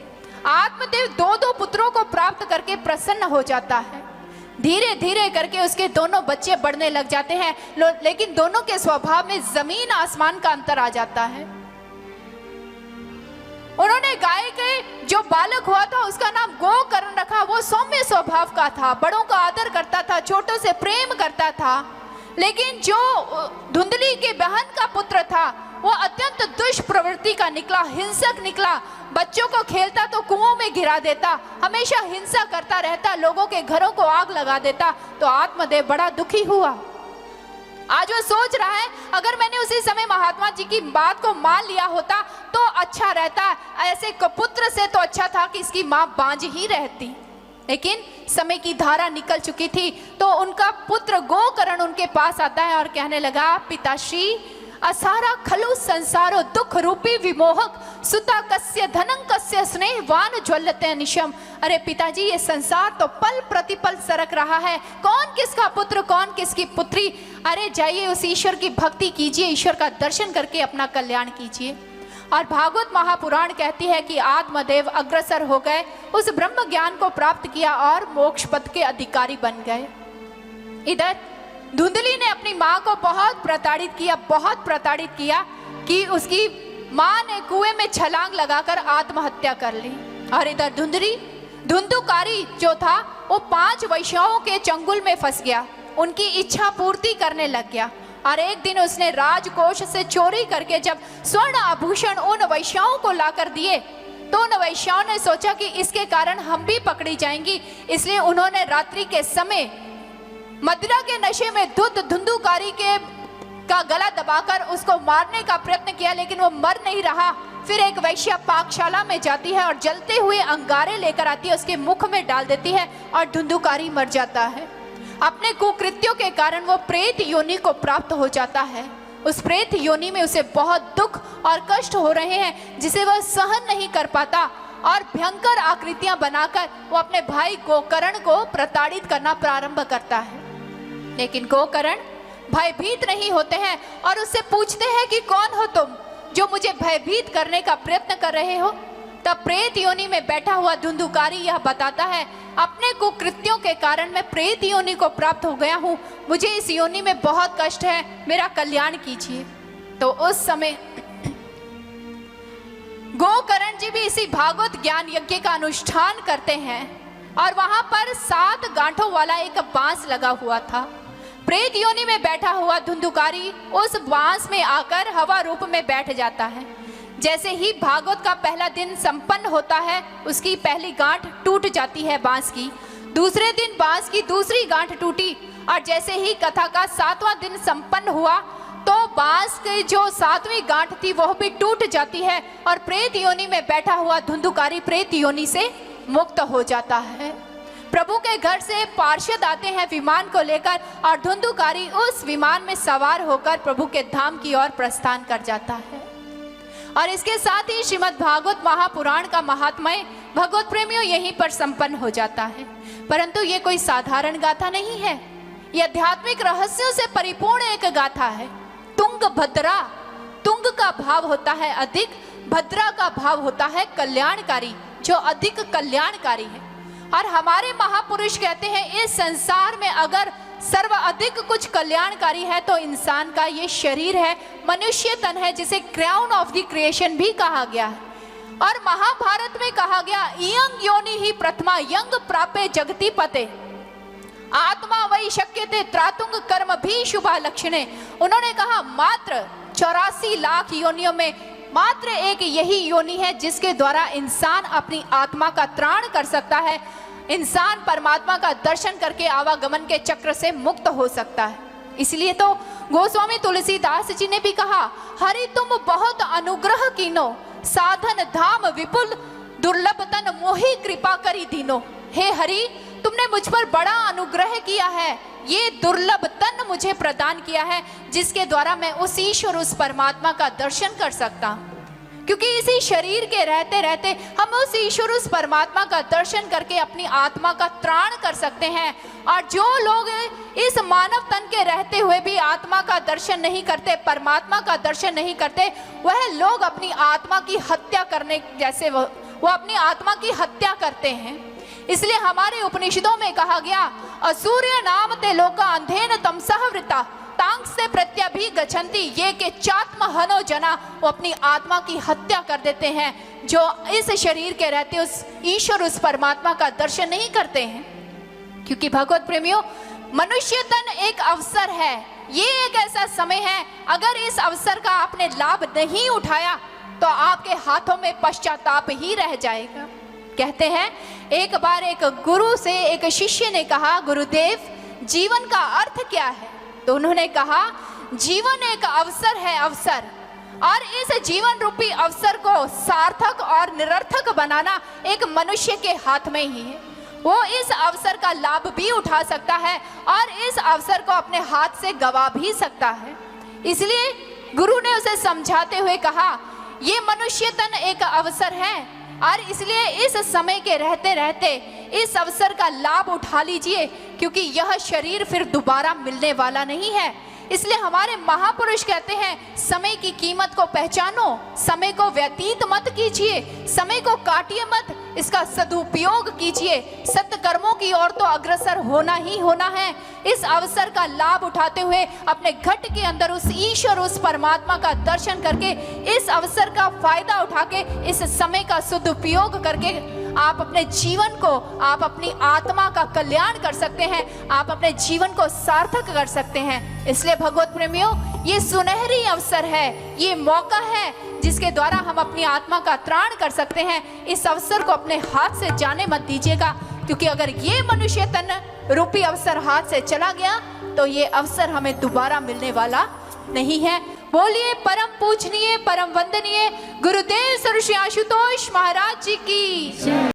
आत्मदेव 2 पुत्रों को प्राप्त करके प्रसन्न हो जाता है। धीरे धीरे करके उसके दोनों बच्चे बढ़ने लग जाते हैं, लेकिन दोनों के स्वभाव में जमीन आसमान का अंतर आ जाता है। उन्होंने गाय के जो बालक हुआ था उसका नाम गोकर्ण रखा। वो सौम्य स्वभाव का था, बड़ों का आदर करता था, छोटों से प्रेम करता था। लेकिन जो धुंधली के बहन का पुत्र था, वो अत्यंत दुष्प्रवृत्ति का निकला, हिंसक निकला। बच्चों को खेलता तो कुओं में गिरा देता, हमेशा हिंसा करता रहता, लोगों के घरों को आग लगा देता। तो आत्मदेव बड़ा दुखी हुआ। आज वो सोच रहा है, अगर मैंने उसी समय महात्मा जी की बात को मान लिया होता तो अच्छा रहता। ऐसे पुत्र से तो अच्छा था कि इसकी माँ बांझ ही रहती। लेकिन समय की धारा निकल चुकी थी। तो उनका पुत्र गोकर्ण उनके पास आता है और कहने लगा, पिताश्री असारा खलु संसारो दुख रूपी विमोहक सुता कस्य धनं कस्य स्नेहवान ज्वलते निशम। अरे पिताजी, ये संसार तो पल प्रतिपल सरक रहा है, कौन किसका पुत्र कौन किसकी पुत्री। अरे जाइए उस ईश्वर की भक्ति कीजिए, ईश्वर का दर्शन करके अपना कल्याण कीजिए। और भागवत महापुराण कहती है कि आत्मदेव अग्रसर हो गए, उस ब्रह्म ज्ञान को प्राप्त किया और मोक्ष पद के अधिकारी बन गए। इधर धुंधली ने अपनी माँ को बहुत प्रताड़ित किया कि उसकी माँ ने कुएं में छलांग लगाकर आत्महत्या कर ली। और इधर धुंधुकारी जो था वो 5 वैश्याओं के चंगुल में फंस गया, उनकी इच्छा पूर्ति करने लग गया। और एक दिन उसने राजकोष से चोरी करके जब स्वर्ण आभूषण उन वैश्याओं को लाकर दिए तो उन वैश्याओं ने सोचा कि इसके कारण हम भी पकड़ी जाएंगी, इसलिए उन्होंने रात्रि के समय मदिरा के नशे में धुंधुकारी का गला दबाकर उसको मारने का प्रयत्न किया, लेकिन वो मर नहीं रहा। फिर एक वैश्या पाकशाला में जाती है और जलते हुए अंगारे लेकर आती है, उसके मुख में डाल देती है और धुंधुकारी मर जाता है। अपने कुकृत्यों के कारण वो प्रेत योनि को प्राप्त हो जाता है। उस प्रेत योनि में उसे बहुत दुख और कष्ट हो रहे हैं जिसे वह सहन नहीं कर पाता और भयंकर आकृतियां बनाकर वो अपने भाई गोकर्ण को प्रताड़ित करना प्रारंभ करता है। लेकिन गोकर्ण भयभीत नहीं होते हैं और उससे पूछते हैं कि कौन हो तुम जो मुझे भयभीत करने का प्रयत्न कर रहे हो। तब प्रेत योनि में बैठा हुआ धुंधुकारी यह बताता है, अपने कुकृत्यों के कारण मैं प्रेत योनि को प्राप्त हो गया हूँ, मुझे इस योनि में बहुत कष्ट है, मेरा कल्याण कीजिए। तो उस समय गोकर्ण जी भी इसी भागवत ज्ञान यज्ञ का अनुष्ठान करते हैं और वहां पर 7 गांठों वाला एक बांस लगा हुआ था। प्रेत योनि में बैठा हुआ धुंधुकारी उस बांस में आकर हवा रूप में बैठ जाता है। जैसे ही भागवत का पहला दिन संपन्न होता है, उसकी पहली गांठ टूट जाती है बांस की। दूसरे दिन बांस की दूसरी गांठ टूटी और जैसे ही कथा का 7वां दिन संपन्न हुआ तो बांस की जो 7वीं गांठ थी वह भी टूट जाती है और प्रेत योनि में बैठा हुआ धुंधुकारी प्रेत योनि से मुक्त हो जाता है। प्रभु के घर से पार्षद आते हैं विमान को लेकर और धुंधुकारी उस विमान में सवार होकर प्रभु के धाम की ओर प्रस्थान कर जाता है। और इसके साथ ही श्रीमद् भागवत महापुराण का महात्म्य भगवत प्रेमियों यहीं पर संपन्न हो जाता है। परंतु ये कोई साधारण गाथा नहीं है, यह आध्यात्मिक रहस्यों से परिपूर्ण एक गाथा है। तुंग भद्रा, तुंग का भाव होता है अधिक, भद्रा का भाव होता है कल्याणकारी, जो अधिक कल्याणकारी है। और हमारे महापुरुष कहते हैं इस संसार में अगर सर्व अधिक कुछ कल्याणकारी है तो इंसान का ये शरीर है, मनुष्य तन है, जिसे क्राउन ऑफ द क्रिएशन भी कहा गया है। और महाभारत में कहा गया इयं योनि ही प्रथमा यंग प्रापे जगति पते आत्मा वही शक्यते त्रातुंग कर्म भी शुभा लक्षणे। उन्होंने कहा मात्र 84 लाख योनियों में मात्र एक यही योनि है जिसके द्वारा इंसान अपनी आत्मा का त्राण कर सकता है, इंसान परमात्मा का दर्शन करके आवागमन के चक्र से मुक्त हो सकता है। इसलिए तो गोस्वामी तुलसीदास जी ने भी कहा, हरि तुम बहुत अनुग्रह कीनो, साधन धाम विपुल, दुर्लभ तन मोहि कृपा करी दीनो। हे हरि, तुमने मुझ पर बड़ा अनुग्रह किया है, ये दुर्लभ तन मुझे प्रदान किया है जिसके द्वारा मैं उस ईश्वर उस परमात्मा का दर्शन कर सकता हूँ। क्योंकि इसी शरीर के रहते रहते हम उस ईश्वर उस परमात्मा का दर्शन करके अपनी आत्मा का त्राण कर सकते हैं। और जो लोग इस मानव तन के रहते हुए भी आत्मा का दर्शन नहीं करते, परमात्मा का दर्शन नहीं करते, वह लोग अपनी आत्मा की हत्या करने जैसे वो अपनी आत्मा की हत्या करते हैं। इसलिए हमारे उपनिषदों में कहा गया, असूर्य नाम ते लोका अंधेन तमसः वृता तांग से प्रत्यभि गच्छन्ति ये के चात्म हनो जना। वो अपनी आत्मा की हत्या कर देते हैं जो इस शरीर के रहते उस ईश्वर उस परमात्मा का दर्शन नहीं करते हैं। क्योंकि भगवत प्रेमियों, मनुष्य तन एक अवसर है, ये एक ऐसा समय है, अगर इस अवसर का आपने लाभ नहीं उठाया तो आपके हाथों में पश्चाताप ही रह जाएगा। कहते हैं एक बार एक गुरु से एक शिष्य ने कहा, गुरुदेव जीवन का अर्थ क्या है? तो उन्होंने कहा, जीवन एक अवसर है, अवसर, और इस जीवन रूपी अवसर को सार्थक और निरर्थक बनाना एक मनुष्य के हाथ में ही है। वो इस अवसर का लाभ भी उठा सकता है और इस अवसर को अपने हाथ से गवा भी सकता है। इसलिए गुरु ने उसे समझाते हुए कहा, ये मनुष्य तन एक अवसर है और इसलिए इस समय के रहते रहते इस अवसर का लाभ उठा लीजिए, क्योंकि यह शरीर फिर दोबारा मिलने वाला नहीं है। इसलिए हमारे महापुरुष कहते हैं, समय की कीमत को पहचानो, समय को व्यतीत मत कीजिए, समय को काटिए मत, इसका सदुपयोग कीजिए। सत्य कर्मों की ओर तो अग्रसर होना ही होना है। इस अवसर का लाभ उठाते हुए अपने घट के अंदर उस ईश्वर, उस परमात्मा का दर्शन करके, इस अवसर का फायदा उठा के, इस समय का सदुपयोग करके आप अपने जीवन को, आप अपनी आत्मा का कल्याण कर सकते हैं, आप अपने जीवन को सार्थक कर सकते हैं। इसलिए भगवत प्रेमियों, ये सुनहरी अवसर है, ये मौका है जिसके द्वारा हम अपनी आत्मा का त्राण कर सकते हैं। इस अवसर को अपने हाथ से जाने मत दीजिएगा, क्योंकि अगर ये मनुष्य तन रूपी अवसर हाथ से चला गया तो ये अवसर हमें दोबारा मिलने वाला नहीं है। बोलिए परम पूजनीय, परम वंदनीय गुरुदेव श्री आशुतोष महाराज जी की।